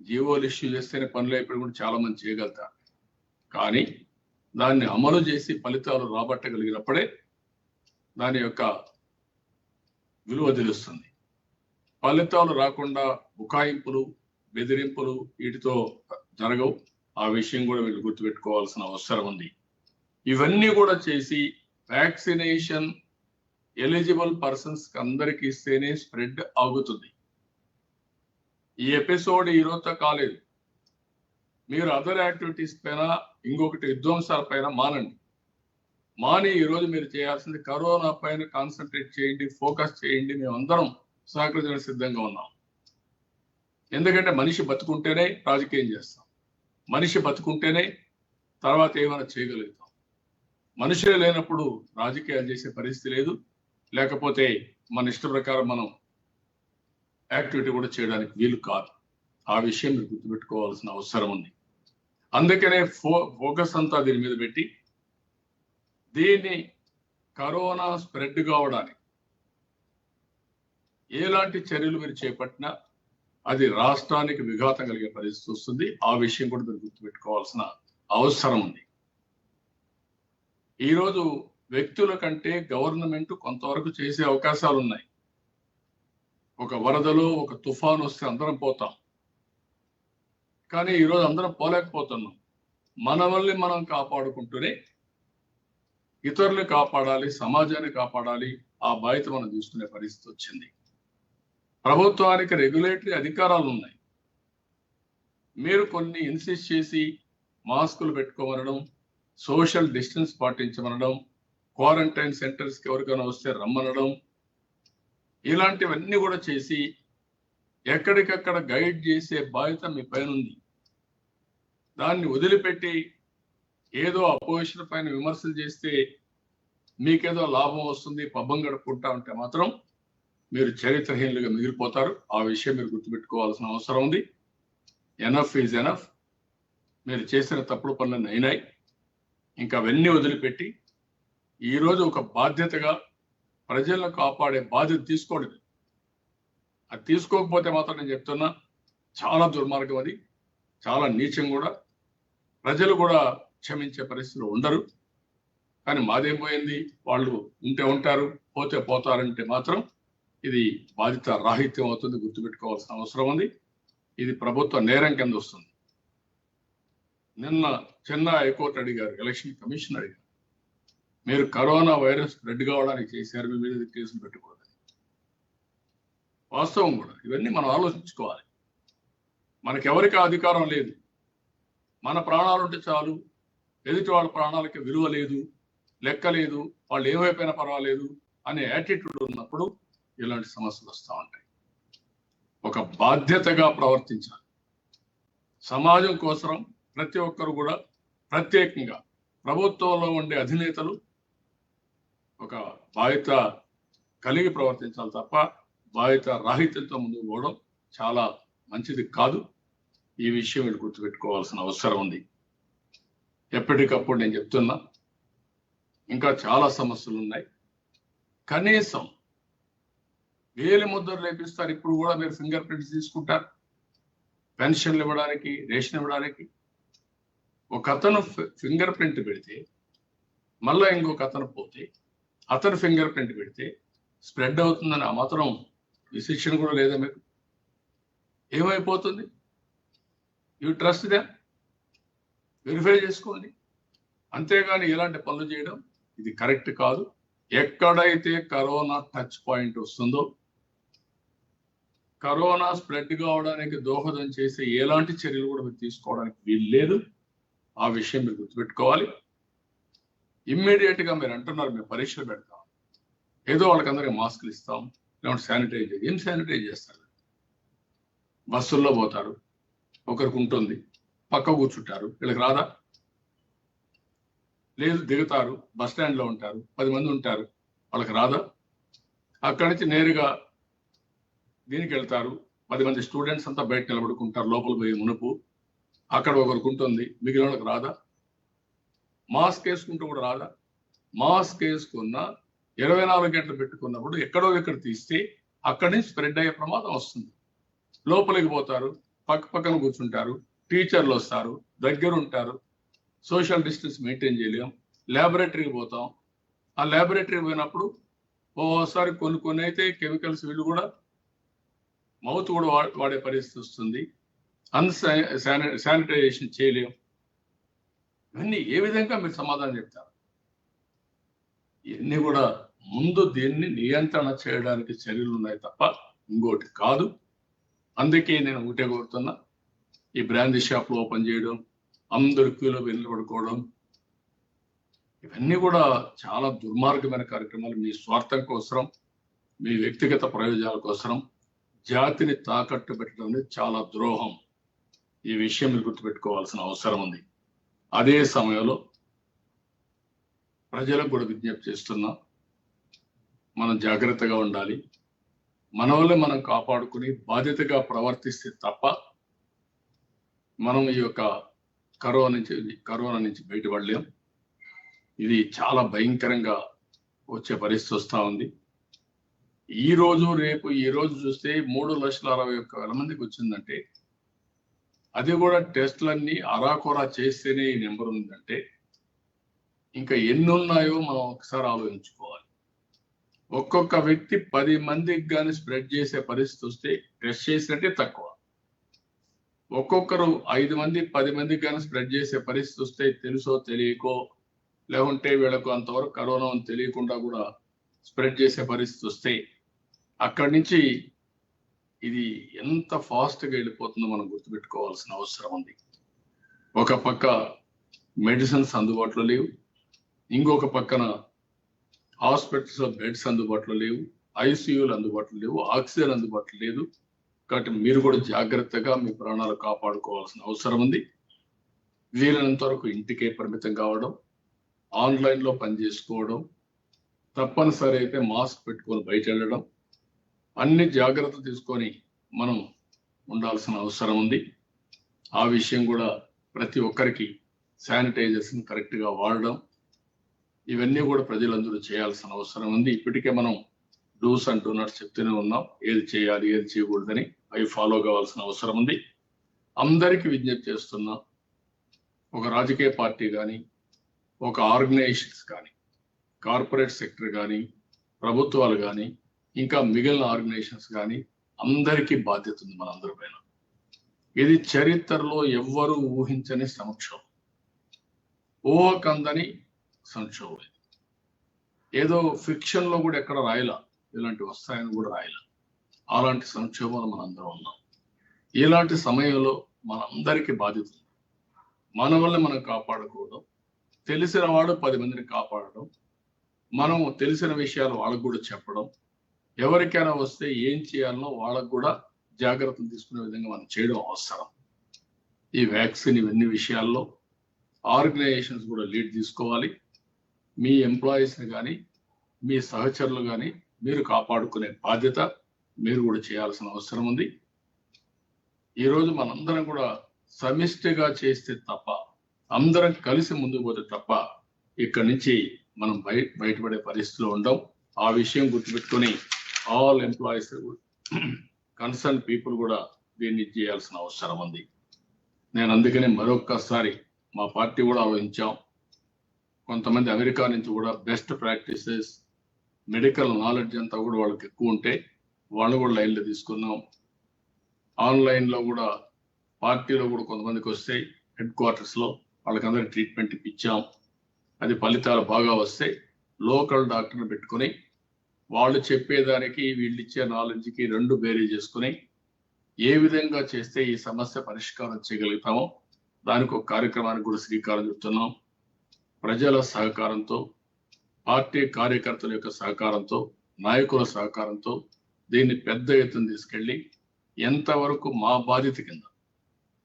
జియోలు ఇష్యూ చేస్తేనే పనులు అయిపోయి కూడా చాలా మంది చేయగలుగుతారు. కానీ దాన్ని అమలు చేసి ఫలితాలు రాబట్టగలిగినప్పుడే దాని యొక్క విలువ తెలుస్తుంది. ఫలితాలు రాకుండా బుకాయింపులు, బెదిరింపులు వీటితో జరగవు. ఆ విషయం కూడా వీళ్ళు గుర్తుపెట్టుకోవాల్సిన అవసరం ఉంది. ఇవన్నీ కూడా చేసి వ్యాక్సినేషన్ ఎలిజిబుల్ పర్సన్స్ అందరికి ఇస్తేనే స్ప్రెడ్ ఆగుతుంది. ఈ ఎపిసోడ్ ఈ రోజుతో కాలేదు. మీరు అదర్ యాక్టివిటీస్ పైన, ఇంకొకటి విధ్వంసాల పైన మాని ఈ రోజు మీరు చేయాల్సింది కరోనా పైన కాన్సన్ట్రేట్ చేయండి, ఫోకస్ చేయండి. మేమందరం సహకరించడానికి సిద్ధంగా ఉన్నాం. ఎందుకంటే మనిషి బతుకుంటేనే రాజకీయం చేస్తాం, మనిషి బతుకుంటేనే తర్వాత ఏమైనా చేయగలుగుతాం. మనుషులే లేనప్పుడు రాజకీయాలు చేసే పరిస్థితి లేదు. లేకపోతే మన ఇష్ట ప్రకారం మనం యాక్టివిటీ కూడా చేయడానికి వీలు కాదు. ఆ విషయం మీరు గుర్తుపెట్టుకోవాల్సిన అవసరం ఉంది. అందుకనే ఫోకస్ అంతా దీని మీద పెట్టి దీన్ని కరోనా స్ప్రెడ్ కావడానికి ఎలాంటి చర్యలు మీరు చేపట్టినా అది రాష్ట్రానికి విఘాతం కలిగే పరిస్థితి వస్తుంది. ఆ విషయం కూడా మీరు గుర్తుపెట్టుకోవాల్సిన అవసరం ఉంది. ఈరోజు వ్యక్తుల కంటే గవర్నమెంట్ కొంతవరకు చేసే అవకాశాలు ఉన్నాయి. ఒక వరదలో, ఒక తుఫాను వస్తే అందరం పోతాం, కానీ ఈరోజు అందరం పోలేకపోతున్నాం. మనల్ని మనం కాపాడుకుంటూనే ఇతరులు కాపాడాలి, సమాజాన్ని కాపాడాలి. ఆ బాధ్యత మనం తీసుకునే పరిస్థితి వచ్చింది. ప్రభుత్వానికి రెగ్యులేటరీ అధికారాలు ఉన్నాయి. మీరు కొన్ని ఇన్సిస్ట్ చేసి మాస్కులు పెట్టుకోమనడం, సోషల్ డిస్టెన్స్ పాటించమనడం, క్వారంటైన్ సెంటర్స్కి ఎవరికైనా వస్తే రమ్మనడం, ఇలాంటివన్నీ కూడా చేసి ఎక్కడికక్కడ గైడ్ చేసే బాధ్యత మీ పైన ఉంది. దాన్ని వదిలిపెట్టి ఏదో అపోజిషన్ పైన విమర్శలు చేస్తే మీకేదో లాభం వస్తుంది, పబ్బం గడుపుకుంటా ఉంటే మాత్రం మీరు చరిత్రహీనులుగా మిగిలిపోతారు. ఆ విషయం మీరు గుర్తుపెట్టుకోవాల్సిన అవసరం ఉంది. Enough is enough. మీరు చేసిన తప్పుడు పనులను అయినాయి. ఇంకా అవన్నీ వదిలిపెట్టి ఈరోజు ఒక బాధ్యతగా ప్రజలను కాపాడే బాధ్యత తీసుకోండి. అది తీసుకోకపోతే మాత్రం నేను చెప్తున్నా చాలా దుర్మార్గం అది. చాలా నీచం కూడా. ప్రజలు కూడా క్షమించే పరిస్థితులు ఉండరు. కానీ మాదేం పోయింది, వాళ్ళు ఉంటే ఉంటారు, పోతే పోతారంటే మాత్రం ఇది బాధిత రాహిత్యం అవుతుంది, గుర్తుపెట్టుకోవాల్సిన అవసరం ఉంది. ఇది ప్రభుత్వ నేరం కింద వస్తుంది. నిన్న చెన్నై హైకోర్టు అడిగారు, ఎలక్షన్ కమిషన్ అడిగారు, మీరు కరోనా వైరస్ స్ప్రెడ్ కావడానికి చేశారు, మీ మీద కేసులు పెట్టకూడదని. వాస్తవం కూడా. ఇవన్నీ మనం ఆలోచించుకోవాలి. మనకెవరికి అధికారం లేదు, మన ప్రాణాలు ఉంటే చాలు, ఎదుటి వాళ్ళ ప్రాణాలకి విలువ లేదు, లెక్క లేదు, వాళ్ళు ఏమైపోయినా పర్వాలేదు అనే యాటిట్యూడ్ ఉన్నప్పుడు ఇలాంటి సమస్యలు వస్తూ ఉంటాయి. ఒక బాధ్యతగా ప్రవర్తించాలి. సమాజం కోసం ప్రతి ఒక్కరు కూడా, ప్రత్యేకంగా ప్రభుత్వంలో ఉండే అధినేతలు ఒక బాధ్యత కలిగి ప్రవర్తించాలి తప్ప బాధ్యత రాహిత్యంతో ముందుకు పోవడం చాలా మంచిది కాదు. ఈ విషయం వీళ్ళు గుర్తుపెట్టుకోవాల్సిన అవసరం ఉంది. ఎప్పటికప్పుడు నేను చెప్తున్నా, ఇంకా చాలా సమస్యలు ఉన్నాయి. కనీసం వేలి ముద్రలు లేపిస్తారు. ఇప్పుడు కూడా మీరు ఫింగర్ ప్రింట్స్ తీసుకుంటారు పెన్షన్లు ఇవ్వడానికి, రేషన్ ఇవ్వడానికి. ఒక అతను ఫింగర్ ప్రింట్ పెడితే మళ్ళా ఇంకొక అతను పోతే అతను ఫింగర్ ప్రింట్ పెడితే స్ప్రెడ్ అవుతుందని ఆ మాత్రం విశిక్షణ కూడా లేదా మీకు? ఏమైపోతుంది? యూ ట్రస్ట్ దే, వెరిఫై చేసుకోండి. అంతేగాని ఇలాంటి పనులు చేయడం ఇది కరెక్ట్ కాదు. ఎక్కడైతే కరోనా టచ్ పాయింట్ వస్తుందో, కరోనా స్ప్రెడ్ కావడానికి దోహదం చేసే ఎలాంటి చర్యలు కూడా మీరు తీసుకోవడానికి వీలు లేదు. ఆ విషయం మీరు గుర్తుపెట్టుకోవాలి. ఇమ్మీడియట్ గా మీరు అంటున్నారు మేము పరీక్షలు పెడతాం, ఏదో వాళ్ళకందరికీ మాస్కులు ఇస్తాం, లేదంటే శానిటైజ్. ఏం శానిటైజ్ చేస్తారు? బస్సుల్లో పోతారు, ఒకరికి ఉంటుంది, పక్క కూర్చుంటారు, వీళ్ళకి రాదా? లేదు, దిగుతారు, బస్ స్టాండ్ లో ఉంటారు, 10 మంది ఉంటారు, వాళ్ళకి రాదా? అక్కడి నుంచి నేరుగా దీనికి వెళ్తారు, 10 మంది స్టూడెంట్స్ అంతా బయట నిలబడుకుంటారు, లోపల పోయి మునుపు అక్కడ ఒకరికి ఉంటుంది, మిగిలిన వాళ్ళకి రాదా? మాస్క్ వేసుకుంటూ కూడా రాదా? మాస్క్ వేసుకున్న 24 గంటలు పెట్టుకున్నప్పుడు ఎక్కడో ఎక్కడ తీస్తే అక్కడి నుంచి స్ప్రెడ్ అయ్యే ప్రమాదం వస్తుంది. లోపలికి పోతారు, పక్కన కూర్చుంటారు, టీచర్లు వస్తారు, దగ్గర ఉంటారు, సోషల్ డిస్టెన్స్ మెయింటైన్ చేయలేం. ల్యాబొరేటరీకి పోతాం, ఆ ల్యాబొరేటరీకి పోయినప్పుడు ఓసారి కొన్ని అయితే కెమికల్స్ వీళ్ళు కూడా మౌత్ కూడా వాడే పరిస్థితి వస్తుంది. శానిటైజేషన్ చేయలేం. ఇవన్నీ ఏ విధంగా మీరు సమాధానం చెప్తారు? ఇవన్నీ కూడా ముందు దీన్ని నియంత్రణ చేయడానికి చర్యలు ఉన్నాయి తప్ప ఇంకోటి కాదు. అందుకే నేను ఒకటే కోరుతున్నా, ఈ బ్రాందీ షాప్లు ఓపెన్ చేయడం, అందరు క్యూలో నిలబడుకోవడం, ఇవన్నీ కూడా చాలా దుర్మార్గమైన కార్యక్రమాలు. మీ స్వార్థం కోసం, మీ వ్యక్తిగత ప్రయోజనాల కోసం జాతిని తాకట్టు పెట్టడం అనేది చాలా ద్రోహం. ఈ విషయం మీరు గుర్తుపెట్టుకోవాల్సిన అవసరం ఉంది. అదే సమయంలో ప్రజలకు కూడా విజ్ఞప్తి చేస్తున్నా, మనం జాగ్రత్తగా ఉండాలి. మన వల్ల మనం కాపాడుకుని బాధ్యతగా ప్రవర్తిస్తే తప్ప మనం ఈ యొక్క కరోనా నుంచి బయటపడలేం. ఇది చాలా భయంకరంగా వచ్చే పరిస్థితి వస్తూ ఉంది. ఈ రోజు చూస్తే 3,61,000 మందికి వచ్చిందంటే, అది కూడా టెస్టులన్నీ అరాకొరా చేస్తేనే ఈ నెంబర్ ఉందంటే ఇంకా ఎన్ని ఉన్నాయో మనం ఒకసారి ఆలోచించుకోవాలి. ఒక్కొక్క వ్యక్తి 10 మందికి కానీ స్ప్రెడ్ చేసే పరిస్థితి వస్తే టెస్ట్ చేసినట్టే తక్కువ. ఒక్కొక్కరు 5 మంది 10 మందికి కానీ స్ప్రెడ్ చేసే పరిస్థితి వస్తే తెలుసో తెలియకో, లేకుంటే వీళ్ళకు అంతవరకు కరోనా అని తెలియకుండా కూడా స్ప్రెడ్ చేసే పరిస్థితి వస్తే అక్కడి నుంచి ఇది ఎంత ఫాస్ట్గా వెళ్ళిపోతుందో మనం గుర్తుపెట్టుకోవాల్సిన అవసరం ఉంది. ఒక పక్క మెడిసిన్స్ అందుబాటులో లేవు, ఇంకొక పక్కన హాస్పిటల్స్ లో బెడ్స్ అందుబాటులో లేవు, ఐసీయూలు అందుబాటులో లేవు, ఆక్సిజన్ అందుబాటులో లేదు. కాబట్టి మీరు కూడా జాగ్రత్తగా మీ ప్రాణాలు కాపాడుకోవాల్సిన అవసరం ఉంది. వీలైనంత వరకు ఇంటికే పరిమితం కావడం, ఆన్లైన్లో పనిచేసుకోవడం, తప్పనిసరి అయితే మాస్క్ పెట్టుకొని బయట వెళ్ళడం, అన్ని జాగ్రత్తలు తీసుకొని మనం ఉండాల్సిన అవసరం ఉంది. ఆ విషయం కూడా ప్రతి ఒక్కరికి శానిటైజర్స్ కరెక్ట్గా వాడడం, ఇవన్నీ కూడా ప్రజలందరూ చేయాల్సిన అవసరం ఉంది. ఇప్పటికే మనం డూస్ అండ్ డోనట్స్ చెప్తూనే ఉన్నాం, ఏది చేయాలి ఏది చేయకూడదని. అవి ఫాలో కావాల్సిన అవసరం ఉంది. అందరికీ విజ్ఞప్తి చేస్తున్నా, ఒక రాజకీయ పార్టీ కానీ, ఒక ఆర్గనైజేషన్స్ కానీ, కార్పొరేట్ సెక్టర్ కానీ, ప్రభుత్వాలు కానీ, ఇంకా మిగిలిన ఆర్గనైజేషన్స్ కానీ అందరికీ బాధ్యత ఉంది మనందరి పైన. ఇది చరిత్రలో ఎవ్వరూ ఊహించని సంక్షోభం, ఊహకందని సంక్షోభం. ఏదో ఫిక్షన్ లో కూడా ఎక్కడ రాయలా, ఇలాంటి వస్తాయని కూడా రాయలా. అలాంటి సంక్షోభంలో మనందరం ఉన్నాం. ఇలాంటి సమయంలో మనందరికీ బాధ్యత ఉంది. మన వల్ల మనం కాపాడుకోవడం, తెలిసిన వాడు 10 మందిని కాపాడడం, మనం తెలిసిన విషయాలు వాళ్ళకు కూడా చెప్పడం, ఎవరికైనా వస్తే ఏం చేయాలనో వాళ్ళకు కూడా జాగ్రత్తలు తీసుకునే విధంగా మనం చేయడం అవసరం. ఈ వ్యాక్సిన్ ఇవన్నీ విషయాల్లో ఆర్గనైజేషన్స్ కూడా లీడ్ తీసుకోవాలి. మీ ఎంప్లాయీస్ని కానీ, మీ సహచరులు కానీ మీరు కాపాడుకునే బాధ్యత మీరు కూడా చేయాల్సిన అవసరం ఉంది. ఈరోజు మనందరం కూడా సమిష్టిగా చేస్తే తప్ప, అందరం కలిసి ముందుకు పోతే తప్ప ఇక్కడి నుంచి మనం బయటపడే పరిస్థితిలో ఉండం. ఆ విషయం గుర్తుపెట్టుకొని ఆల్ ఎంప్లాయీస్, కన్సర్న్ పీపుల్ కూడా దీన్ని చేయాల్సిన అవసరం ఉంది. నేను అందుకనే మరొక్కసారి మా పార్టీ కూడా ఆలోచించాం. కొంతమంది అమెరికా నుంచి కూడా బెస్ట్ ప్రాక్టీసెస్, మెడికల్ నాలెడ్జ్ అంతా కూడా వాళ్ళకి ఎక్కువ ఉంటే వాళ్ళు కూడా లైన్లో తీసుకున్నాం. ఆన్లైన్లో కూడా పార్టీలో కూడా కొంతమందికి వస్తే హెడ్ క్వార్టర్స్లో వాళ్ళకందరికి ట్రీట్మెంట్ ఇప్పించాం. అది ఫలితాలు బాగా వస్తే లోకల్ డాక్టర్ని పెట్టుకొని వాళ్ళు చెప్పేదానికి వీళ్ళు ఇచ్చే నాలెడ్జ్కి రెండు బేరీ చేసుకుని ఏ విధంగా చేస్తే ఈ సమస్య పరిష్కారం చేయగలుగుతామో దానికి ఒక కార్యక్రమానికి కూడా శ్రీకారం చుడుతున్నాం. ప్రజల సహకారంతో, పార్టీ కార్యకర్తల యొక్క సహకారంతో, నాయకుల సహకారంతో దీన్ని పెద్ద ఎత్తున తీసుకెళ్లి ఎంతవరకు మా బాధ్యత కింద,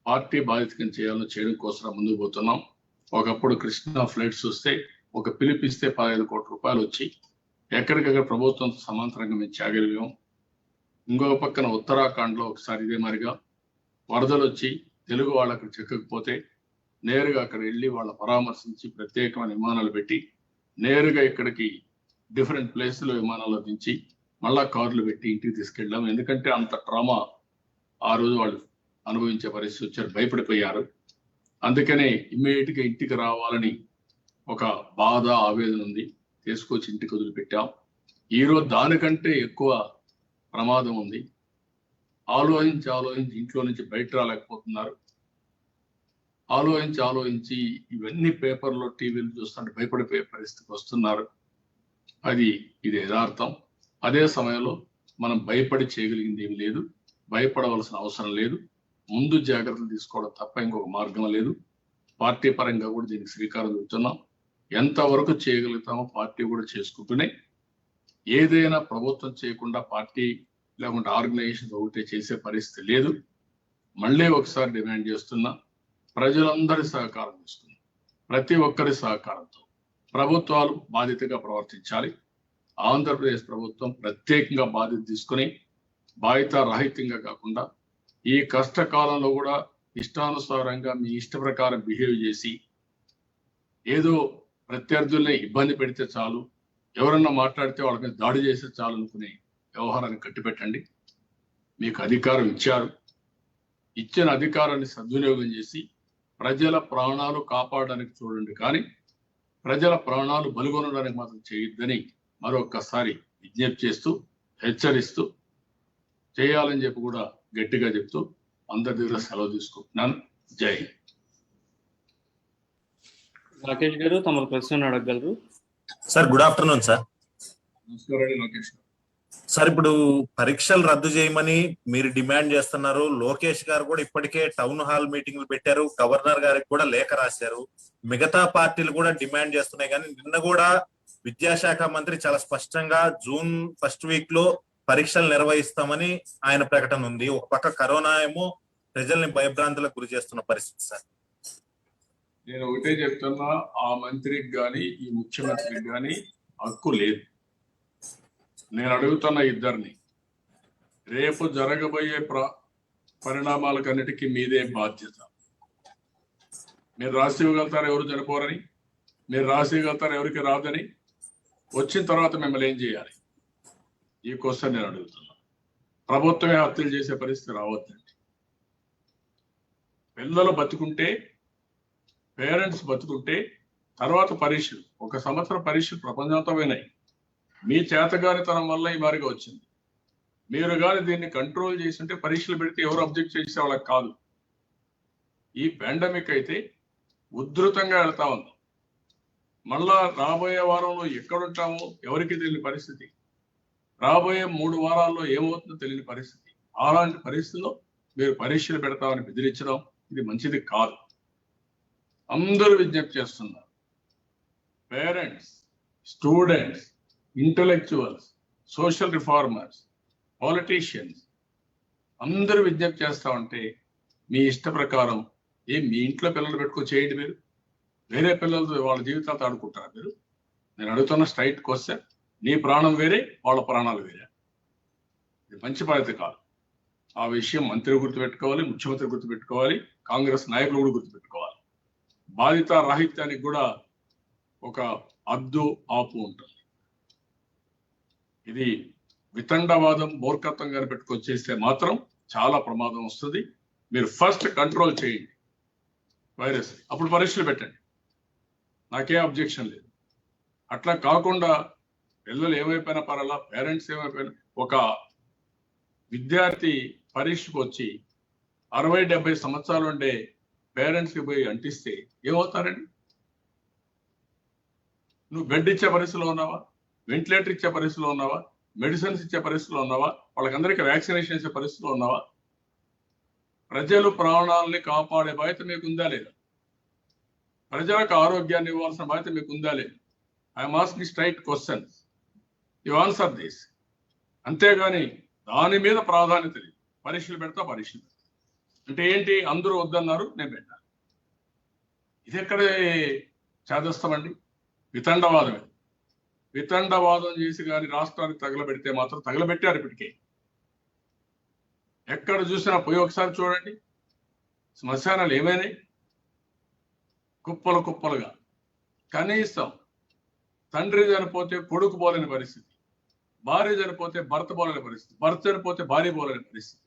పార్టీ బాధ్యత కింద చేయాలో చేయడం కోసం ముందుకు పోతున్నాం. ఒకప్పుడు కృష్ణా ఫ్లడ్స్ వస్తే ఒక పిలిపిస్తే 15 కోట్ల రూపాయలు వచ్చి ఎక్కడికక్కడ ప్రభుత్వంతో సమాంతరంగా మేము చేయగలిగాం. ఇంకొక పక్కన ఉత్తరాఖండ్లో ఒకసారి ఇదే మరిగా వరదలు వచ్చి తెలుగు వాళ్ళు అక్కడ చిక్కకపోతే నేరుగా అక్కడ వెళ్ళి వాళ్ళ పరామర్శించి ప్రత్యేకమైన విమానాలు పెట్టి నేరుగా ఇక్కడికి డిఫరెంట్ ప్లేస్లో విమానాల్లో దించి మళ్ళా కార్లు పెట్టి ఇంటికి తీసుకెళ్ళాం. ఎందుకంటే అంత ట్రామా ఆ రోజు వాళ్ళు అనుభవించే పరిస్థితి వచ్చారు, భయపడిపోయారు. అందుకనే ఇమ్మీడియట్గా ఇంటికి రావాలని ఒక బాధ, ఆవేదన ఉంది. తీసుకొచ్చి ఇంటికి వదిలిపెట్టాం. ఈరోజు దానికంటే ఎక్కువ ప్రమాదం ఉంది. ఆలోచించి ఇంట్లో నుంచి బయట రాలేకపోతున్నారు. ఆలోచించి ఇవన్నీ పేపర్లో, టీవీలు చూస్తుంటే భయపడిపోయే పరిస్థితికి వస్తున్నారు. ఇది యథార్థం. అదే సమయంలో మనం భయపడి చేయగలిగింది ఏమి లేదు, భయపడవలసిన అవసరం లేదు. ముందు జాగ్రత్తలు తీసుకోవడం తప్ప ఇంకొక మార్గం లేదు. పార్టీ పరంగా కూడా దీనికి శ్రీకారం చుడుతున్నాం. ఎంతవరకు చేయగలుగుతామో పార్టీ కూడా చేసుకుంటూనే, ఏదైనా ప్రభుత్వం చేయకుండా పార్టీ లేకుంటే ఆర్గనైజేషన్ ఒకటే చేసే పరిస్థితి లేదు. మళ్ళీ ఒకసారి డిమాండ్ చేస్తున్నా, ప్రజలందరి సహకారం తీసుకుని, ప్రతి ఒక్కరి సహకారంతో ప్రభుత్వాలు బాధ్యతగా ప్రవర్తించాలి. ఆంధ్రప్రదేశ్ ప్రభుత్వం ప్రత్యేకంగా బాధ్యత తీసుకుని బాధ్యత రాహిత్యంగా కాకుండా ఈ కష్టకాలంలో కూడా ఇష్టానుసారంగా మీ ఇష్ట ప్రకారం బిహేవ్ చేసి ఏదో ప్రత్యర్థుల్ని ఇబ్బంది పెడితే చాలు, ఎవరన్నా మాట్లాడితే వాళ్ళ మీద దాడి చేస్తే చాలు అనుకునే వ్యవహారాన్ని కట్టిపెట్టండి. మీకు అధికారం ఇచ్చారు, ఇచ్చిన అధికారాన్ని సద్వినియోగం చేసి ప్రజల ప్రాణాలు కాపాడడానికి చూడండి, కానీ ప్రజల ప్రాణాలు బలిగొనడానికి మాత్రం చేయొద్దని మరొక్కసారి విజ్ఞప్తి చేస్తూ, హెచ్చరిస్తూ, చేయాలని చెప్పి కూడా గట్టిగా చెప్తూ అందరి దగ్గర సెలవు తీసుకుంటున్నాను. జై హింద్. రాకేష్ గారు తమరు ప్రశ్న అడగగలరు. Sir good afternoon sir. నమస్కారం లోకేష్ గారు. సార్ ఇప్పుడు పరీక్షలు రద్దు చేయమని మీరు డిమాండ్ చేస్తున్నారు. లోకేష్ గారు కూడా ఇప్పటికే టౌన్ హాల్ మీటింగ్లు పెట్టారు, గవర్నర్ గారికి కూడా లేఖ రాశారు. మిగతా పార్టీలు కూడా డిమాండ్ చేస్తున్నాయి. కానీ నిన్న కూడా విద్యాశాఖ మంత్రి చాలా స్పష్టంగా జూన్ ఫస్ట్ వీక్ లో పరీక్షలు నిర్వహిస్తామని ఆయన ప్రకటన ఉంది. ఒక పక్క కరోనా ఏమో ప్రజల్ని భయభ్రాంతులకు గురి చేస్తున్న పరిస్థితి సార్. నేను ఒకటే చెప్తున్నా, ఆ మంత్రికి కానీ ఈ ముఖ్యమంత్రికి కానీ హక్కు లేదు. నేను అడుగుతున్న ఇద్దరిని, రేపు జరగబోయే పరిణామాలకన్నిటికీ మీదే బాధ్యత. మీరు రాసి ఇవ్వగలుగుతారు ఎవరు చనిపోరని, మీరు రాసి ఇవ్వగలుగుతారు ఎవరికి రాదని, వచ్చిన తర్వాత మిమ్మల్ని ఏం చేయాలి? ఈ క్వశ్చన్ నేను అడుగుతున్నా. ప్రభుత్వమే హత్యలు చేసే పరిస్థితి రావద్దండి. పిల్లలు బతుకుంటే, పేరెంట్స్ బతుకుంటే తర్వాత పరీక్షలు, 1 సంవత్సరం పరీక్షలు ప్రపంచంతో పోయినాయి. మీ చేతగానితనం వల్ల ఈ మారిగా వచ్చింది. మీరు కానీ దీన్ని కంట్రోల్ చేస్తుంటే పరీక్షలు పెడితే ఎవరు అబ్జెక్ట్ చేసే వాళ్ళకి కాదు. ఈ పాండమిక్ అయితే ఉధృతంగా వెళ్తా ఉంది. మళ్ళా రాబోయే వారంలో ఎక్కడుంటామో ఎవరికి తెలియని పరిస్థితి, రాబోయే 3 వారాల్లో ఏమవుతుందో తెలియని పరిస్థితి. అలాంటి పరిస్థితుల్లో మీరు పరీక్షలు పెడతామని బెదిరించడం ఇది మంచిది కాదు. అందరూ విజ్ఞప్తి చేస్తున్నారు. Parents, students, intellectuals, social reformers, politicians అందరూ విజ్ఞప్తి చేస్తా ఉంటే మీ ఇష్ట ప్రకారం మీ ఇంట్లో పిల్లలు పెట్టుకొని చేయండి. మీరు వేరే పిల్లలతో వాళ్ళ జీవితాలతో ఆడుకుంటారా మీరు? నేను అడుగుతున్న స్ట్రైట్ క్వశ్చన్. నీ ప్రాణం వేరే, వాళ్ళ ప్రాణాలు వేరే. ఇది మంచి పద్ధతి కాదు. ఆ విషయం మంత్రి గుర్తుపెట్టుకోవాలి, ముఖ్యమంత్రి గుర్తుపెట్టుకోవాలి, కాంగ్రెస్ నాయకులు కూడా గుర్తుపెట్టుకోవాలి. బాధిత రాహిత్యానికి కూడా ఒక అద్దు ఆపు ఉంటుంది. ఇది వితండవాదం, మూర్ఖత్వం గాని పెట్టుకొని చేస్తే మాత్రం చాలా ప్రమాదం వస్తుంది. మీరు ఫస్ట్ కంట్రోల్ చేయండి వైరస్, అప్పుడు పరీక్షలు పెట్టండి. నాకే అబ్జెక్షన్ లేదు. అట్లా కాకుండా పిల్లలు ఏమైపోయినా పర్వాలా, పేరెంట్స్ ఏమైపోయినా, ఒక విద్యార్థి పరీక్షకు వచ్చి 60-70 సంవత్సరాలు ఉండే పేరెంట్స్కి పోయి అంటిస్తే ఏమవుతారండి? నువ్వు బెడ్ ఇచ్చే పరిస్థితిలో ఉన్నావా? వెంటిలేటర్ ఇచ్చే పరిస్థితిలో ఉన్నావా? మెడిసిన్స్ ఇచ్చే పరిస్థితిలో ఉన్నావా? వాళ్ళకందరికీ వ్యాక్సినేషన్ ఇచ్చే పరిస్థితిలో ఉన్నావా? ప్రజలు ప్రాణాలని కాపాడే బాధ్యత మీకు ఉందా లేదా? ప్రజలకు ఆరోగ్యాన్ని ఇవ్వాల్సిన బాధ్యత మీకు ఉందా లేదా? I'm asking straight questions. You answer this. అంతేగాని దాని మీద ప్రాధాన్యత లేదు. పరీక్షలు పెడతా, పరీక్షలు పెడతా అంటే ఏంటి? అందరూ వద్దన్నారు, నేను పెట్టాను. ఇది ఎక్కడే చేదస్తామండి? వితండవాదమే. వితండవాదం చేసి కానీ రాష్ట్రానికి తగలబెడితే మాత్రం తగలబెట్టారు ఇప్పటికే. ఎక్కడ చూసినా పోయి ఒకసారి చూడండి, శ్మశానాలు ఏమైనాయి? కుప్పలు కుప్పలుగా. కనీసం తండ్రి చనిపోతే కొడుకు పోలేని పరిస్థితి, భార్య చనిపోతే భర్త పోలేని పరిస్థితి, భర్త చనిపోతే భార్య పోలేని పరిస్థితి.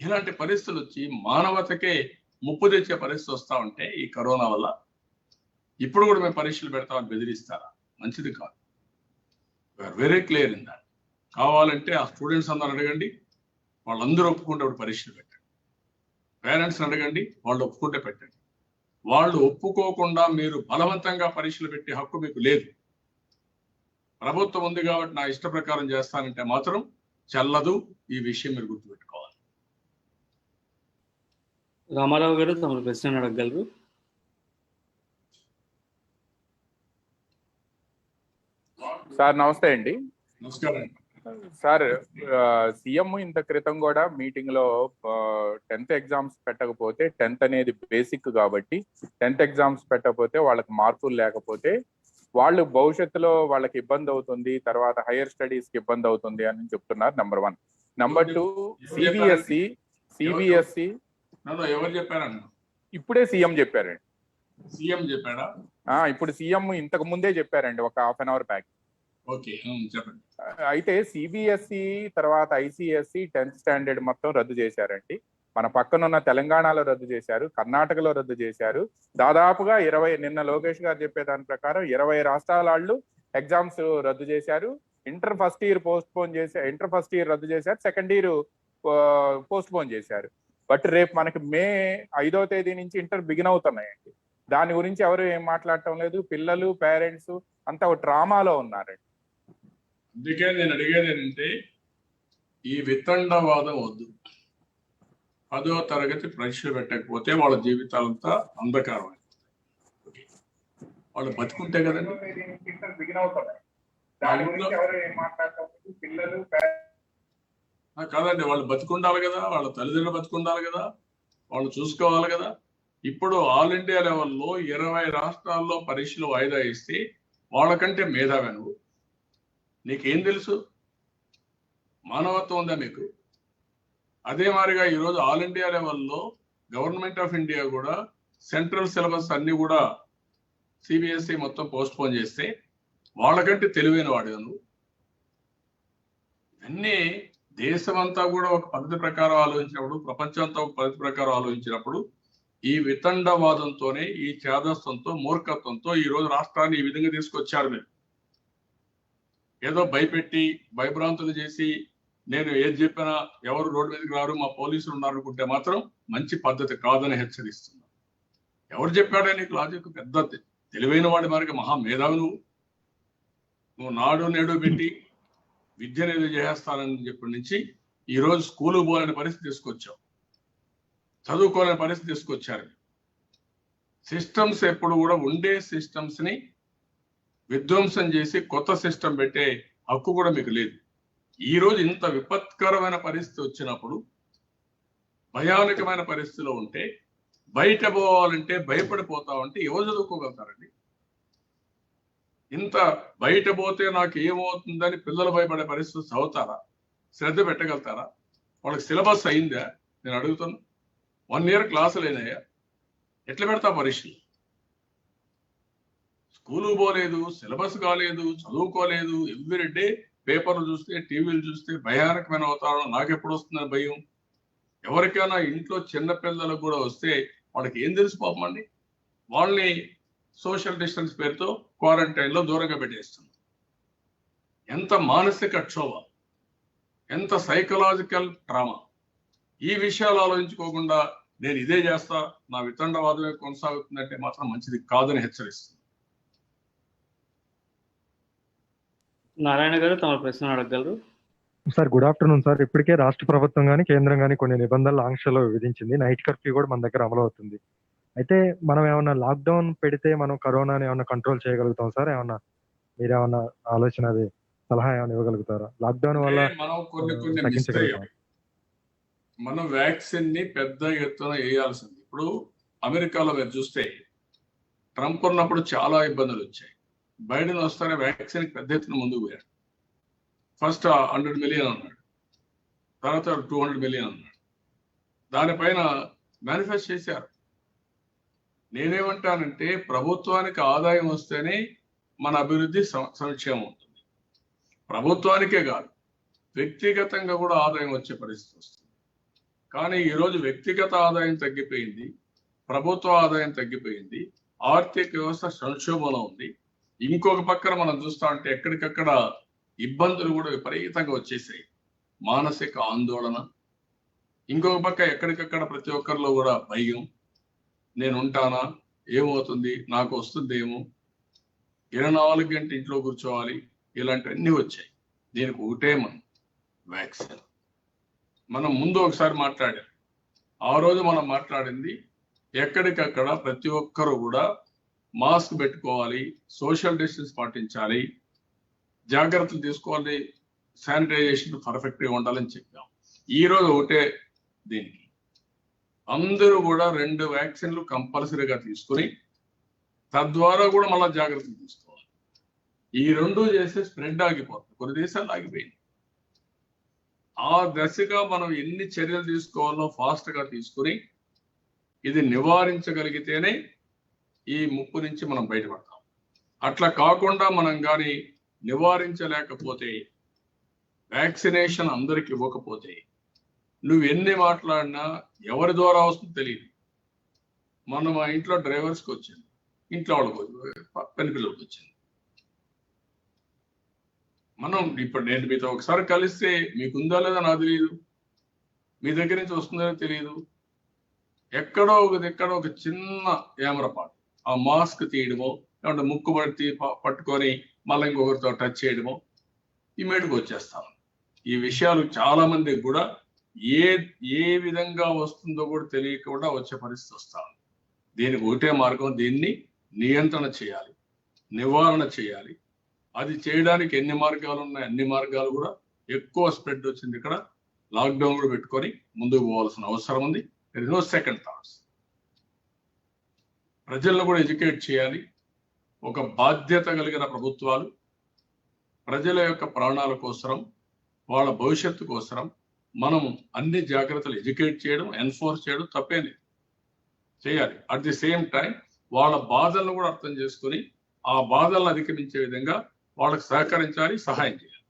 ఇలాంటి పరిస్థితులు వచ్చి మానవతకే ముప్పు తెచ్చే పరిస్థితి వస్తా ఉంటే ఈ కరోనా వల్ల ఇప్పుడు కూడా మేము పరీక్షలు పెడతామని బెదిరిస్తారా? మంచిది కాదు. Very clear in that. కావాలంటే ఆ స్టూడెంట్స్ అందరూ అడగండి, వాళ్ళందరూ ఒప్పుకుంటే అప్పుడు పరీక్షలు పెట్టండి. పేరెంట్స్ని అడగండి, వాళ్ళు ఒప్పుకుంటే పెట్టండి. వాళ్ళు ఒప్పుకోకుండా మీరు బలవంతంగా పరీక్షలు పెట్టే హక్కు మీకు లేదు. ప్రభుత్వం ఉంది కాబట్టి నా ఇష్ట ప్రకారం చేస్తానంటే మాత్రం చెల్లదు. ఈ విషయం మీరు గుర్తుపెట్టుకోవాలి. రామారావు గారు తమరు ప్రశ్న అడగగలరు. సార్ నమస్తే అండి. నమస్కారం. సార్, సీఎం ఇంత క్రితం కూడా మీటింగ్ లో 10th ఎగ్జామ్స్ పెట్టకపోతే, 10th అనేది బేసిక్ కాబట్టి 10th ఎగ్జామ్స్ పెట్టకపోతే వాళ్ళకి మార్కులు లేకపోతే వాళ్ళు భవిష్యత్తులో వాళ్ళకి ఇబ్బంది అవుతుంది, తర్వాత హైయర్ స్టడీస్ కి ఇబ్బంది అవుతుంది అని చెప్తున్నారు. నెంబర్ 1. నెంబర్ 2, సిబిఎస్ఈ ఎవరు చెప్పారన్న? ఇప్పుడే సీఎం చెప్పారండి. సీఎం చెప్పాడా? ఇప్పుడు సీఎం ఇంతకు ముందే చెప్పారండి, ఒక half an hour back. Okay, చెప్పండి. అయితే సిబిఎస్ఈ తర్వాత ఐసిఎస్ఈ 10th స్టాండర్డ్ మొత్తం రద్దు చేశారండి. మన పక్కనున్న తెలంగాణలో రద్దు చేశారు, కర్ణాటకలో రద్దు చేశారు. దాదాపుగా 20, నిన్న లోకేష్ గారు చెప్పే దాని ప్రకారం 20 రాష్ట్రాల వాళ్ళు ఎగ్జామ్స్ రద్దు చేశారు. ఇంటర్ ఫస్ట్ ఇయర్ రద్దు చేశారు, సెకండ్ ఇయర్ పోస్ట్ పోన్ చేశారు. బట్ రేపు మనకి మే 5వ తేదీ నుంచి ఇంటర్ బిగిన్ అవుతున్నాయండి. దాని గురించి ఎవరు ఏం మాట్లాడటం లేదు. పిల్లలు, పేరెంట్స్ అంతా ఒక డ్రామాలో ఉన్నారండి. అందుకే నేను అడిగేది ఏంటంటే ఈ వితండవాదం వద్దు. 10వ తరగతి పరీక్షలు పెట్టకపోతే వాళ్ళ జీవితాలంతా అంధకారం అయిపోతాయి. వాళ్ళు బతుకుంటే కదండి. కాదండి, వాళ్ళు బతుకుండాలి కదా, వాళ్ళ తల్లిదండ్రులు బతుకుండాలి కదా, వాళ్ళు చూసుకోవాలి కదా. ఇప్పుడు ఆల్ ఇండియా లెవెల్లో 20 రాష్ట్రాల్లో పరీక్షలు వాయిదా ఇస్తే వాళ్ళకంటే మేధావి నువ్వు. నీకేం తెలుసు? మానవత్వం ఉందా మీకు? అదే మాదిరిగా ఈరోజు ఆల్ ఇండియా లెవెల్లో గవర్నమెంట్ ఆఫ్ ఇండియా కూడా సెంట్రల్ సిలబస్ అన్ని కూడా సిబిఎస్ఈ మొత్తం పోస్ట్ పోన్ చేస్తే వాళ్ళకంటే తెలివైన వాడు నువ్వు. ఇవన్నీ దేశమంతా కూడా ఒక పద్ధతి ప్రకారం ఆలోచించినప్పుడు, ప్రపంచం అంతా ఒక పద్ధతి ప్రకారం ఆలోచించినప్పుడు ఈ వితండవాదంతోనే, ఈ చేదస్తంతో, మూర్ఖత్వంతో ఈ రోజు రాష్ట్రాన్ని ఈ విధంగా తీసుకొచ్చారు. మీరు ఏదో భయపెట్టి భయభ్రాంతులు చేసి నేను ఏది చెప్పినా ఎవరు రోడ్డు మీదకి రారు, మా పోలీసులు ఉన్నారనుకుంటే మాత్రం మంచి పద్ధతి కాదని హెచ్చరిస్తున్నా. ఎవరు చెప్పాడే నీకు లాజిక్? పెద్ద తెలివైన వాడి మరికి మహా మేధావి నువ్వు నాడు నేడు పెట్టి విద్యను ఏదో చేస్తానని చెప్పి నుంచి ఈ రోజు స్కూలు పోలేని పరిస్థితి తీసుకొచ్చావు, చదువుకోలేని పరిస్థితి తీసుకొచ్చారు. సిస్టమ్స్ ఎప్పుడు కూడా ఉండే సిస్టమ్స్ ని విధ్వంసం చేసి కొత్త సిస్టమ్ పెట్టే హక్కు కూడా మీకు లేదు. ఈ రోజు ఇంత విపత్కరమైన పరిస్థితి వచ్చినప్పుడు, భయానకమైన పరిస్థితిలో ఉంటే, బయట పోవాలంటే భయపడిపోతా ఉంటే ఎవరు చదువుకోగలుగుతారండి? ఇంత బయట పోతే నాకు ఏమవుతుందని పిల్లలు భయపడే పరిస్థితి చదువుతారా? శ్రద్ధ పెట్టగలుగుతారా? వాళ్ళకి సిలబస్ అయిందా? నేను అడుగుతాను. 1 year క్లాసులు అయినాయా? ఎట్లా పెడతా పరీక్షలు? స్కూలు పోలేదు, సిలబస్ కాలేదు, చదువుకోలేదు. ఎవ్రీడే పేపర్లు చూస్తే, టీవీలు చూస్తే భయానకమైన వాతావరణం. నాకు ఎప్పుడు వస్తుందని భయం. ఎవరికైనా ఇంట్లో చిన్న పిల్లలకు కూడా వస్తే వాళ్ళకి ఏం తెలిసి పోమండి? వాళ్ళని సోషల్ డిస్టెన్స్ పేరుతో క్వారంటైన్ లో దూరంగా పెట్టేస్తుంది. ఎంత మానసిక క్షోభ, ఎంత సైకలాజికల్ ట్రామా. ఈ విషయాలు ఆలోచించుకోకుండా నేను ఇదే చేస్తా, నా వితండవాదమే కొనసాగుతుందంటే మాత్రం మంచిది కాదని హెచ్చరిస్తుంది. నారాయణ గారు తమ ప్రశ్న అడగగలరు. Sir, good afternoon sir. ఇప్పటికే రాష్ట్ర ప్రభుత్వం కానీ కేంద్రం కానీ కొన్ని నిబంధనలు, ఆంక్షలు విధించింది. నైట్ కర్ఫ్యూ కూడా మన దగ్గర అమలు అవుతుంది. అయితే మనం ఏమన్నా లాక్డౌన్ పెడితే మనం కరోనాని ఏమన్నా కంట్రోల్ చేయగలుగుతాం సార్? ఏమన్నా మీరేమన్నా ఆలోచన, అది సలహా ఏమైనా ఇవ్వగలుగుతారా? లాక్డౌన్ వల్ల మనం కొన్ని తగ్గించగలుగుతాం. మనం వ్యాక్సిన్ ని పెద్ద ఎత్తున వేయాల్సింది. ఇప్పుడు అమెరికాలో మీరు చూస్తే ట్రంప్ ఉన్నప్పుడు చాలా ఇబ్బందులు వచ్చాయి. బైడెన్ వస్తానే వ్యాక్సిన్ పెద్ద ఎత్తున ముందుకు పోయాడు. ఫస్ట్ 100 million అన్నాడు, తర్వాత 200 million అన్నాడు. దానిపైన మేనిఫెస్ట్ చేశారు. నేనేమంటానంటే ప్రభుత్వానికి ఆదాయం వస్తేనే మన అభివృద్ధి సంక్షేమం ఉంటుంది. ప్రభుత్వానికే కాదు, వ్యక్తిగతంగా కూడా ఆదాయం వచ్చే పరిస్థితి వస్తుంది. కానీ ఈరోజు వ్యక్తిగత ఆదాయం తగ్గిపోయింది, ప్రభుత్వ ఆదాయం తగ్గిపోయింది, ఆర్థిక వ్యవస్థ సంక్షోభంలో ఉంది. ఇంకొక పక్కన మనం చూస్తా ఉంటే ఎక్కడికక్కడ ఇబ్బందులు కూడా విపరీతంగా వచ్చేసాయి, మానసిక ఆందోళన. ఇంకొక పక్క ఎక్కడికక్కడ ప్రతి ఒక్కరిలో కూడా భయం, నేను ఉంటానా, ఏమవుతుంది, నాకు వస్తుందేమో, 24 గంటలు ఇంట్లో కూర్చోవాలి, ఇలాంటివన్నీ వచ్చాయి. దీనికి ఒకటే మనం వ్యాక్సిన్. మనం ముందు ఒకసారి మాట్లాడాం. ఆ రోజు మనం మాట్లాడింది ఎక్కడికక్కడ ప్రతి ఒక్కరు కూడా మాస్క్ పెట్టుకోవాలి, సోషల్ డిస్టెన్స్ పాటించాలి, జాగ్రత్తలు తీసుకోవాలి, శానిటైజేషన్ పర్ఫెక్ట్ గా ఉండాలని చెప్పాం. ఈ రోజు ఒకటే, దీనికి అందరూ కూడా 2 వ్యాక్సిన్లు కంపల్సరీగా తీసుకుని తద్వారా కూడా మళ్ళీ జాగ్రత్తలు తీసుకోవాలి. ఈ 2 చేస్తే స్ప్రెడ్ ఆగిపోతుంది. కొన్ని దేశాలు ఆగిపోయింది. ఆ దశగా మనం ఎన్ని చర్యలు తీసుకోవాలో ఫాస్ట్ గా తీసుకుని ఇది నివారించగలిగితేనే ఈ ముప్పు నుంచి మనం బయటపడతాం. అట్లా కాకుండా మనం కానీ నివారించలేకపోతే, వ్యాక్సినేషన్ అందరికి ఇవ్వకపోతే, నువ్వు ఎన్ని మాట్లాడినా ఎవరి ద్వారా వస్తుందో తెలియదు. మొన్న మా ఇంట్లో డ్రైవర్స్కి వచ్చింది, ఇంట్లో వాళ్ళకి, పెళ్లి పిల్లలకి వచ్చింది. మనం ఇప్పుడు నేను మీతో ఒకసారి కలిస్తే మీకుందా లేదా నాకు తెలియదు, మీ దగ్గర నుంచి వస్తుందో తెలియదు. ఎక్కడో ఒక చిన్న ఏమరపాటు, ఆ మాస్క్ తీయడమో, లేకుంటే ముక్కు పట్టుకొని మళ్ళీ ఇంకొకరితో టచ్ చేయడమో ఇమీడియట్గా వచ్చేస్తాం. ఈ విషయాలు చాలా మందికి కూడా ఏ విధంగా వస్తుందో కూడా తెలియకుండా వచ్చే పరిస్థితి వస్తాం. దీనికి ఒకటే మార్గం, దీన్ని నియంత్రణ చేయాలి, నివారణ చేయాలి. అది చేయడానికి ఎన్ని మార్గాలు ఉన్నాయి, అన్ని మార్గాలు కూడా ఎక్కువ స్ప్రెడ్ వచ్చింది. ఇక్కడ లాక్డౌన్ కూడా పెట్టుకొని ముందుకు పోవాల్సిన అవసరం ఉంది. No second thoughts. ప్రజలను కూడా ఎడ్యుకేట్ చేయాలి. ఒక బాధ్యత కలిగిన ప్రభుత్వాలు ప్రజల యొక్క ప్రాణాల కోసరం, వాళ్ళ భవిష్యత్తు కోసరం మనం అన్ని జాగ్రత్తలు ఎడ్యుకేట్ చేయడం, ఎన్ఫోర్స్ చేయడం తప్పేం లేదు, చేయాలి. అట్ ది సేమ్ టైం వాళ్ళ బాధలను కూడా అర్థం చేసుకుని ఆ బాధలను అధిగమించే విధంగా వాళ్ళకి సహకరించాలి, సహాయం చేయాలి.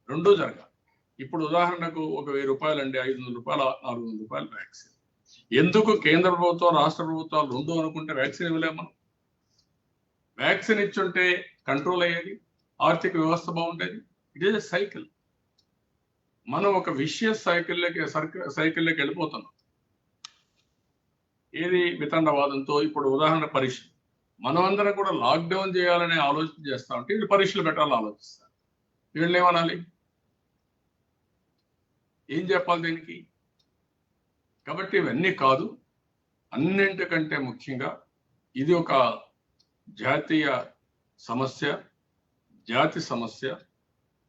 2 జరగాలి. ఇప్పుడు ఉదాహరణకు ఒక 1000 రూపాయలు అండి, 500 రూపాయలు, 400 రూపాయలు వ్యాక్సిన్. ఎందుకు కేంద్ర ప్రభుత్వం రాష్ట్ర ప్రభుత్వాలు రెండు అనుకుంటే వ్యాక్సిన్ ఇవ్వలేము మనం? వ్యాక్సిన్ ఇచ్చుంటే కంట్రోల్ అయ్యేది, ఆర్థిక వ్యవస్థ బాగుండేది. It is a cycle. మనం ఒక విషయస్ సైకిల్లోకి వెళ్ళిపోతున్నాం. ఏది వితండవాదంతో. ఇప్పుడు ఉదాహరణ పరీక్ష, మనమందరం కూడా లాక్డౌన్ చేయాలనే ఆలోచన చేస్తా ఉంటే వీళ్ళు పరీక్షలు పెట్టాలని ఆలోచిస్తారు. వీళ్ళు ఏమనాలి? ఏం చెప్పాలి దీనికి? కాబట్టి ఇవన్నీ కాదు, అన్నింటికంటే ముఖ్యంగా ఇది ఒక జాతీయ సమస్య, జాతి సమస్య.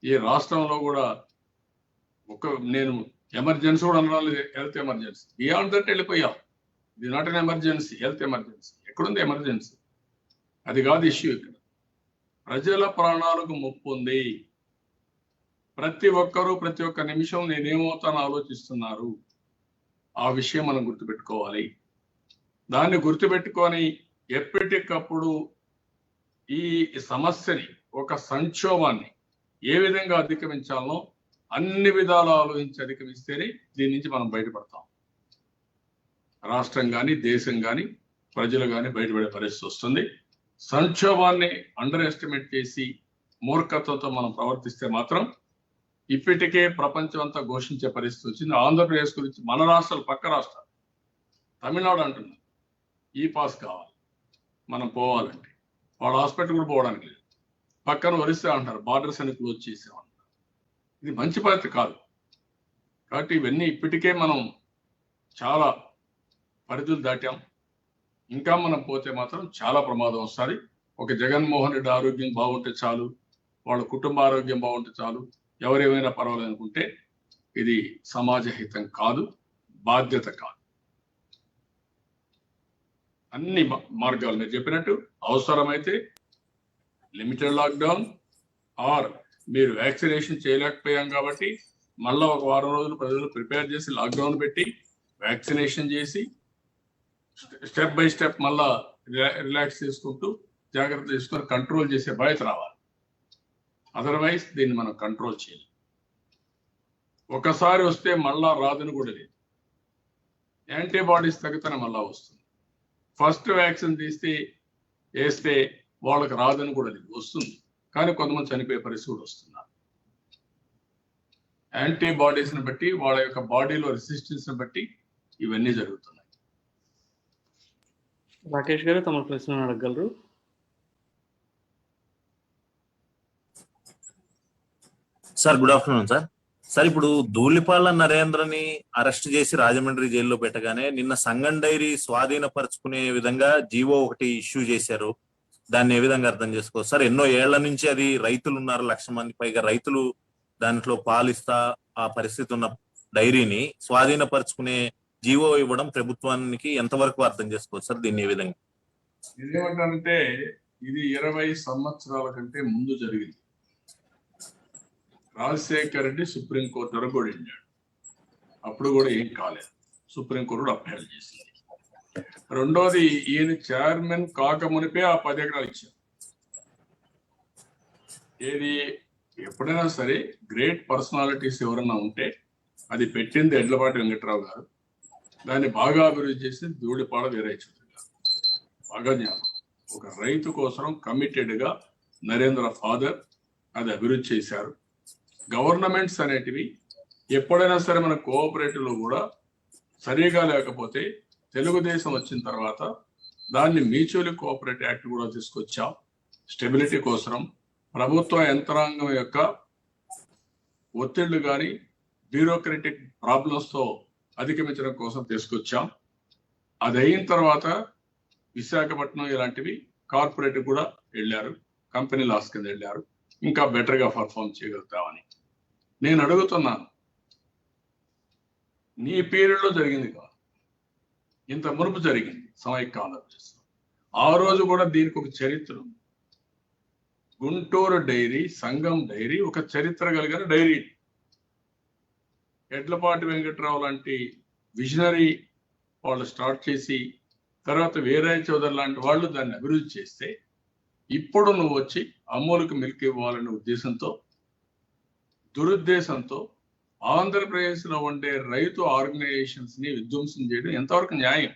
ఈ రాష్ట్రంలో కూడా నేను ఎమర్జెన్సీ కూడా అనడం లేదు, హెల్త్ ఎమర్జెన్సీ. బియాండ్ దట్ వెళ్ళిపోయాం. ఇది not an emergency, health emergency. ఎక్కడుంది ఎమర్జెన్సీ? అది కాదు ఇష్యూ. ఇక్కడ ప్రజల ప్రాణాలకు ముప్పు ఉంది. ప్రతి ఒక్కరూ ప్రతి ఒక్క నిమిషం నేనేమవుతానో ఆలోచిస్తున్నారు. ఆ విషయం మనం గుర్తుపెట్టుకోవాలి. దాన్ని గుర్తుపెట్టుకొని ఎప్పటికప్పుడు ఈ సమస్యని, ఒక సంక్షోభాన్ని ఏ విధంగా అధిగమించాలనో అన్ని విధాలు ఆలోచించి అధిగమిస్తేనే దీని నుంచి మనం బయటపడతాం. రాష్ట్రం కానీ, దేశం కానీ, ప్రజలు కానీ బయటపడే పరిస్థితి వస్తుంది. సంక్షోభాన్ని అండర్ ఎస్టిమేట్ చేసి మూర్ఖత్వంతో మనం ప్రవర్తిస్తే మాత్రం ఇప్పటికే ప్రపంచం అంతా ఘోషించే పరిస్థితి వచ్చింది. ఆంధ్రప్రదేశ్ గురించి మన రాష్ట్రాలు, పక్క రాష్ట్రాలు, తమిళనాడు అంటున్నారు ఈ పాస్ కావాలి మనం పోవాలంటే. వాళ్ళ హాస్పిటల్ కూడా పోవడానికి లేదు. పక్కన ఒరిస్సా అంటారు బార్డర్స్ అని క్లోజ్ చేసామంటారు. ఇది మంచి పద్ధతి కాదు. కాబట్టి ఇవన్నీ ఇప్పటికే మనం చాలా పరిధులు దాటాం. ఇంకా మనం పోతే మాత్రం చాలా ప్రమాదం వస్తుంది. ఒక జగన్మోహన్ రెడ్డి ఆరోగ్యం బాగుంటే చాలు, వాళ్ళ కుటుంబ ఆరోగ్యం బాగుంటే చాలు, ఎవరేమైనా పర్వాలేదు అనుకుంటే ఇది సమాజ హితం కాదు, బాధ్యత కాదు. అన్ని మార్గాలు మీరు చెప్పినట్టు అవసరమైతే లిమిటెడ్ లాక్డౌన్, ఆర్ మీరు వ్యాక్సినేషన్ చేయలేకపోయాం కాబట్టి మళ్ళా ఒక వారం రోజులు ప్రజలు ప్రిపేర్ చేసి లాక్డౌన్ పెట్టి వ్యాక్సినేషన్ చేసి స్టెప్ బై స్టెప్ మళ్ళా రిలాక్స్ చేసుకుంటూ జాగ్రత్త తీసుకొని కంట్రోల్ చేసే బాధ్యత రావాలి. అదర్వైజ్ దీన్ని మనం కంట్రోల్ చేయాలి. ఒకసారి వస్తే మళ్ళా రాదని కూడా లేదు. యాంటీబాడీస్ తగ్గితేనే మళ్ళా వస్తుంది. ఫస్ట్ వ్యాక్సిన్ వేస్తే వాళ్ళకి రాదని కూడా లేదు, వస్తుంది. కానీ కొంతమంది చనిపోయే పరిస్థితి కూడా వస్తున్నారు. యాంటీబాడీస్ని బట్టి, వాళ్ళ యొక్క బాడీలో రెసిస్టెన్స్ని బట్టి ఇవన్నీ జరుగుతున్నాయి. రాకేష్ గారు తమ ప్రశ్న అడగలరు. Sir good afternoon sir. Sir ఇప్పుడు ధూళిపాళ్ల నరేంద్రని అరెస్ట్ చేసి రాజమండ్రి జైల్లో పెట్టగానే నిన్న సంగం డైరీ స్వాధీనపరుచుకునే విధంగా జీవో ఒకటి ఇష్యూ చేశారు. దాన్ని ఏ విధంగా అర్థం చేసుకోవచ్చు సార్? ఎన్నో ఏళ్ల నుంచి అది రైతులు ఉన్నారు, 1,00,000 మంది పైగా రైతులు దాంట్లో పాలిస్తా ఆ పరిస్థితి ఉన్న డైరీని స్వాధీనపరుచుకునే జీవో ఇవ్వడం ప్రభుత్వానికి ఎంతవరకు అర్థం చేసుకోవచ్చు సార్? దీన్ని ఏ విధంగా? ఇదేమంటారంటే ఇది 20 సంవత్సరాల కంటే ముందు జరిగింది. రాజశేఖర్ రెడ్డి సుప్రీంకోర్టు వరకు కూడా వెళ్ళాడు. అప్పుడు కూడా ఏం కాలేదు. సుప్రీంకోర్టు కూడా అప్పీల్ చేసింది. రెండోది, ఈయన చైర్మన్ కాకమునిపే ఆ 10 ఎకరాలు ఇచ్చారు. ఏది ఎప్పుడైనా సరే గ్రేట్ పర్సనాలిటీస్ ఎవరన్నా ఉంటే అది పెట్టింది ఎడ్లపాటి వెంకట్రావు గారు, దాన్ని బాగా అభివృద్ధి చేసింది ధూళిపాడ వీరయ్య చౌదరి గారు. బాగా జ్ఞాపకం. ఒక రైతు కోసం కమిటెడ్ గా నరేంద్ర ఫాదర్ అది అభివృద్ధి చేశారు. గవర్నమెంట్స్ అనేటివి ఎప్పుడైనా సరే మన కోఆపరేటివ్ లో కూడా సరిగా లేకపోతే తెలుగుదేశం వచ్చిన తర్వాత దాన్ని మ్యూచువల్ కోఆపరేటివ్ యాక్ట్ కూడా తీసుకొచ్చాం. స్టెబిలిటీ కోసం ప్రభుత్వ యంత్రాంగం యొక్క ఒత్తిళ్లు కానీ బ్యూరోక్రటిక్ ప్రాబ్లమ్స్ తో అధిగమించడం కోసం తీసుకొచ్చాం. అది అయిన తర్వాత విశాఖపట్నం ఇలాంటివి కార్పొరేట్ కూడా వెళ్ళారు, కంపెనీ లాస్ కింద వెళ్ళారు. ఇంకా బెటర్ గా పర్ఫామ్ చేయగలుగుతామని నేను అడుగుతున్నాను. నీ పీరియడ్ లో జరిగింది కాదు, ఇంత మునుపు జరిగింది సమైక్య ఆంధ్రప్రదేశ్. ఆ రోజు కూడా దీనికి ఒక చరిత్ర ఉంది. గుంటూరు డైరీ, సంగం డైరీ ఒక చరిత్ర కలిగిన డైరీ. ఎడ్లపాటి వెంకట్రావు లాంటి విజనరీ వాళ్ళు స్టార్ట్ చేసి తర్వాత వీరయ్య చౌదరి లాంటి వాళ్ళు దాన్ని అభివృద్ధి చేస్తే ఇప్పుడు నువ్వు వచ్చి అమూల్కి మిల్క్ ఇవ్వాలనే ఉద్దేశంతో, దురుద్దేశంతో ఆంధ్రప్రదేశ్ లో ఉండే రైతు ఆర్గనైజేషన్స్ ని విధ్వంసం చేయడం ఎంతవరకు న్యాయం?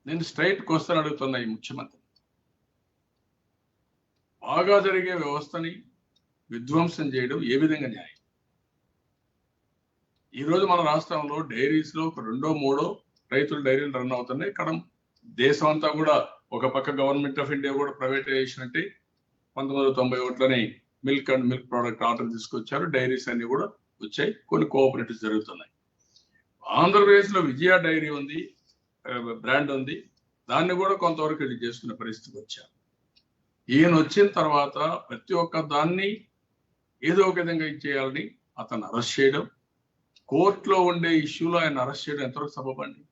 నేను స్ట్రైట్ క్వశ్చన్ అడుగుతున్నా ఈ ముఖ్యమంత్రి. బాగా జరిగే వ్యవస్థని విధ్వంసం చేయడం ఏ విధంగా న్యాయం? ఈ రోజు మన రాష్ట్రంలో డైరీస్ లో ఒక 2, 3 రైతుల డైరీలు రన్ అవుతున్నాయి. ఇక్కడ దేశం అంతా కూడా ఒక పక్క గవర్నమెంట్ ఆఫ్ ఇండియా కూడా ప్రైవేటైజేషన్ అంటే 1991లోనే milk and milk product order తీసుకొచ్చారు. డైరీస్ అన్ని కూడా వచ్చాయి, కొన్ని కోఆపరేటివ్స్ జరుగుతున్నాయి. ఆంధ్రప్రదేశ్ లో విజయ డైరీ ఉంది, బ్రాండ్ ఉంది, దాన్ని కూడా కొంతవరకు ఇది చేసుకునే పరిస్థితికి వచ్చారు. ఈయన వచ్చిన తర్వాత ప్రతి ఒక్క దాన్ని ఏదో ఒక విధంగా ఇచ్చేయాలని అతను అరెస్ట్ చేయడం, కోర్టులో ఉండే ఇష్యూలో ఆయన అరెస్ట్ చేయడం ఎంతవరకు సబబండి?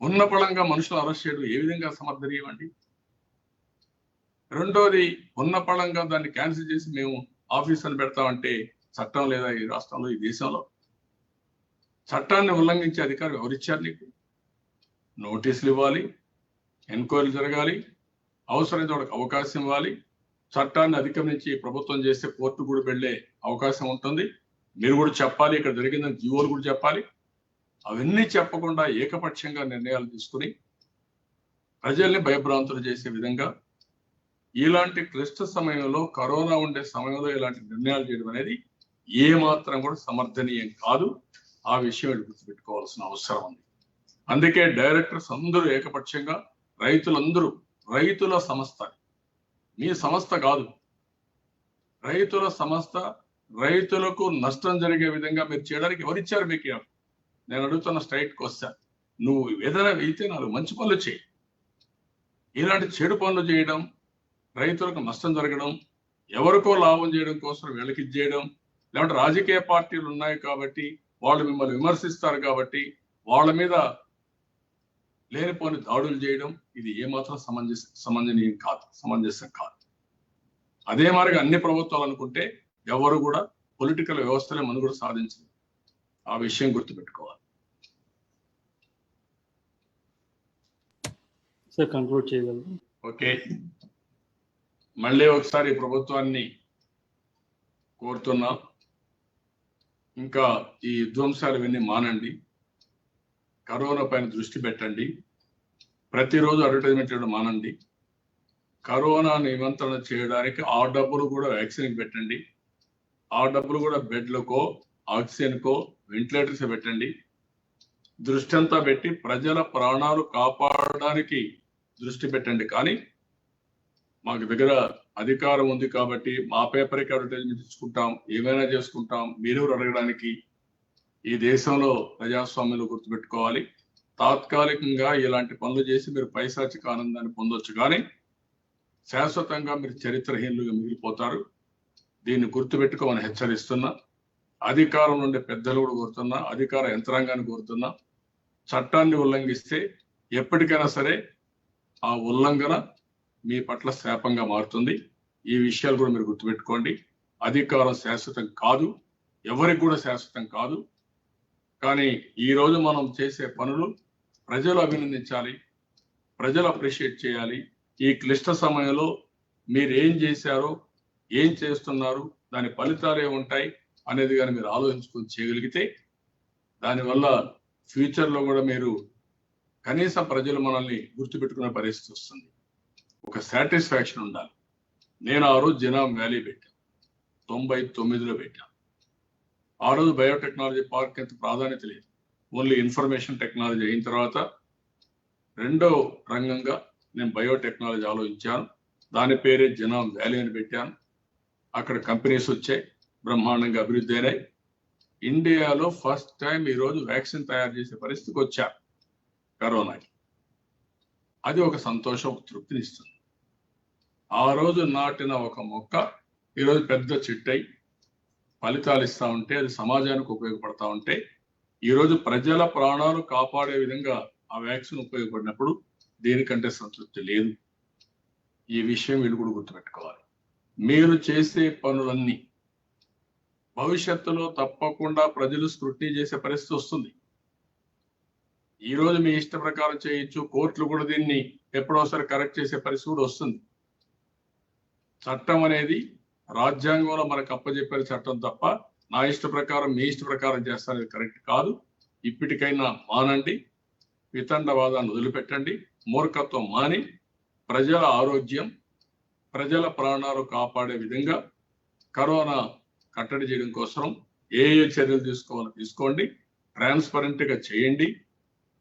ఉన్న పళంగా మనుషులు అరెస్ట్ చేయడం ఏ విధంగా సమర్థనీయం అండి? రెండోది, ఉన్న పళంగా దాన్ని క్యాన్సిల్ చేసి మేము ఆఫీస్ అని పెడతామంటే చట్టం లేదా ఈ రాష్ట్రంలో, ఈ దేశంలో? చట్టాన్ని ఉల్లంఘించే అధికారం ఎవరిచ్చారు నీకు? నోటీసులు ఇవ్వాలి, ఎంక్వైరీ జరగాలి, అవసరమైతే వాళ్ళకి అవకాశం ఇవ్వాలి. చట్టాన్ని అధిగమించి ప్రభుత్వం చేస్తే కోర్టు కూడా వెళ్లే అవకాశం ఉంటుంది. మీరు కూడా చెప్పాలి, ఇక్కడ జరిగిందని జీవోలు కూడా చెప్పాలి. అవన్నీ చెప్పకుండా ఏకపక్షంగా నిర్ణయాలు తీసుకుని ప్రజల్ని భయభ్రాంతులు చేసే విధంగా ఇలాంటి క్లిష్ట సమయంలో, కరోనా ఉండే సమయంలో ఇలాంటి నిర్ణయాలు చేయడం అనేది ఏ మాత్రం కూడా సమర్థనీయం కాదు. ఆ విషయం గుర్తుపెట్టుకోవాల్సిన అవసరం ఉంది. అందుకే డైరెక్టర్స్ అందరూ ఏకపక్షంగా, రైతులందరూ, రైతుల సంస్థ, మీ సంస్థ కాదు, రైతుల సంస్థ, రైతులకు నష్టం జరిగే విధంగా మీరు చేయడానికి ఎవరిచ్చారు మీకు? నేను అడుగుతున్న స్ట్రైట్ క్వశ్చన్. నువ్వు ఏదైనా అయితే 4 మంచి పనులు చేయి. ఇలాంటి చెడు పనులు చేయడం, రైతులకు నష్టం జరగడం, ఎవరికో లాభం చేయడం కోసం వీళ్ళకి చేయడం, లేదంటే రాజకీయ పార్టీలు ఉన్నాయి కాబట్టి వాళ్ళు మిమ్మల్ని విమర్శిస్తారు కాబట్టి వాళ్ళ మీద లేనిపోని దాడులు చేయడం, ఇది ఏమాత్రం సమంజనీయం కాదు, సమంజసం కాదు. అదే మాదిరిగా అన్ని ప్రభుత్వాలు అనుకుంటే ఎవరు కూడా పొలిటికల్ వ్యవస్థలే మనుగడ సాధించరు. ఆ విషయం గుర్తుపెట్టుకోవాలి. సార్ కంక్లూడ్ చేయగలరు? ఓకే, మళ్ళీ ఒకసారి ప్రభుత్వాన్ని కోరుతున్నా, ఇంకా ఈ విధ్వంసాలు ఇవన్నీ మానండి, కరోనా పైన దృష్టి పెట్టండి, ప్రతిరోజు అడ్వర్టైజ్మెంట్ చేయడం మానండి, కరోనా నియంత్రణ చేయడానికి ఆ డబ్బులు కూడా వ్యాక్సిన్కి పెట్టండి, ఆ డబ్బులు కూడా బెడ్లకో, ఆక్సిజన్కో, వెంటిలేటర్స్ పెట్టండి. దృష్టి అంతా పెట్టి ప్రజల ప్రాణాలు కాపాడడానికి దృష్టి పెట్టండి. కానీ మాకు దగ్గర అధికారం ఉంది కాబట్టి మా పేపర్కి అడ్వర్టైజ్మెంట్ ఇచ్చుకుంటాం, ఏమైనా చేసుకుంటాం, మీరెవరు అడగడానికి? ఈ దేశంలో ప్రజాస్వామ్యంలో గుర్తుపెట్టుకోవాలి, తాత్కాలికంగా ఇలాంటి పనులు చేసి మీరు పైశాచిక ఆనందాన్ని పొందొచ్చు, కానీ శాశ్వతంగా మీరు చరిత్రహీనులుగా మిగిలిపోతారు. దీన్ని గుర్తుపెట్టుకోమని హెచ్చరిస్తున్నా. అధికారం నుండి పెద్దలు కూడా కోరుతున్నా, అధికార యంత్రాంగాన్ని కోరుతున్నా, చట్టాన్ని ఉల్లంఘిస్తే ఎప్పటికైనా సరే ఆ ఉల్లంఘన మీ పట్ల శాపంగా మారుతుంది. ఈ విషయాలు కూడా మీరు గుర్తుపెట్టుకోండి. అధికారం శాశ్వతం కాదు, ఎవరికి కూడా శాశ్వతం కాదు. కానీ ఈ రోజు మనం చేసే పనులు ప్రజలు అభినందించాలి, ప్రజలు అప్రిషియేట్ చేయాలి. ఈ క్లిష్ట సమయంలో మీరు ఏం చేశారో, ఏం చేస్తున్నారు, దాని ఫలితాలు ఏముంటాయి అనేది కానీ మీరు ఆలోచించుకొని చేయగలిగితే దానివల్ల ఫ్యూచర్లో కూడా మీరు కనీసం ప్రజలు మనల్ని గుర్తుపెట్టుకునే పరిస్థితి వస్తుంది. ఒక సాటిస్ఫాక్షన్ ఉండాలి. నేను ఆ రోజు జనాం వ్యాలీ పెట్టాను, 99లో పెట్టాను. ఆ రోజు బయోటెక్నాలజీ పార్క్ ఎంత ప్రాధాన్యత లేదు, ఓన్లీ ఇన్ఫర్మేషన్ టెక్నాలజీ అయిన తర్వాత రెండో రంగంగా నేను బయోటెక్నాలజీ ఆలోచించాను. దాని పేరే జనాం వ్యాలీ అని పెట్టాను. అక్కడ కంపెనీస్ వచ్చాయి, బ్రహ్మాండంగా అభివృద్ధి అయినాయి. ఇండియాలో ఫస్ట్ టైం ఈరోజు వ్యాక్సిన్ తయారు చేసే పరిస్థితికి వచ్చారు కరోనాకి. అది ఒక సంతోషం, ఒక తృప్తినిస్తుంది. ఆ రోజు నాటిన ఒక మొక్క ఈరోజు పెద్ద చెట్టై ఫలితాలు ఇస్తా ఉంటే, అది సమాజానికి ఉపయోగపడతా ఉంటే, ఈరోజు ప్రజల ప్రాణాలు కాపాడే విధంగా ఆ వ్యాక్సిన్ ఉపయోగపడినప్పుడు దీనికంటే సంతృప్తి లేదు. ఈ విషయం వీళ్ళు కూడా గుర్తుపెట్టుకోవాలి. మీరు చేసే పనులన్నీ భవిష్యత్తులో తప్పకుండా ప్రజలు స్క్రూటినీ చేసే పరిస్థితి వస్తుంది. ఈ రోజు మీ ఇష్ట ప్రకారం చేయొచ్చు, కోర్టులు కూడా దీన్ని ఎప్పుడోసారి కరెక్ట్ చేసే పరిస్థితి కూడా వస్తుంది. చట్టం అనేది రాజ్యాంగంలో మనకు అప్పచెప్పే చట్టం తప్ప నా ఇష్ట ప్రకారం మీ ఇష్ట ప్రకారం చేస్తానది కరెక్ట్ కాదు. ఇప్పటికైనా మానండి, వితండవాదాన్ని వదిలిపెట్టండి, మూర్ఖత్వం మాని ప్రజల ఆరోగ్యం, ప్రజల ప్రాణాలు కాపాడే విధంగా కరోనా కట్టడి చేయడం కోసం ఏ చర్యలు తీసుకోవాలో తీసుకోండి, ట్రాన్స్పరెంట్ గా చేయండి.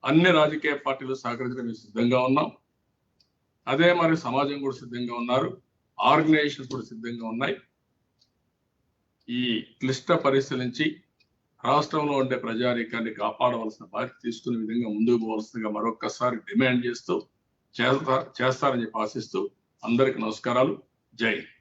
అన్ని రాజకీయ పార్టీలు సహకరించడానికి సిద్ధంగా ఉన్నాం. అదే మరి సమాజం కూడా సిద్ధంగా ఉన్నారు, ఆర్గనైజేషన్స్ కూడా సిద్ధంగా ఉన్నాయి. ఈ క్లిష్ట పరిస్థితి నుంచి రాష్ట్రంలో ఉండే ప్రజానీకాన్ని కాపాడవలసిన బాధ్యత తీసుకునే విధంగా ముందుకు పోవాల్సిందిగా మరొక్కసారి డిమాండ్ చేస్తూ చేస్తారని చెప్పి ఆశిస్తూ అందరికి నమస్కారాలు. జై హింద్.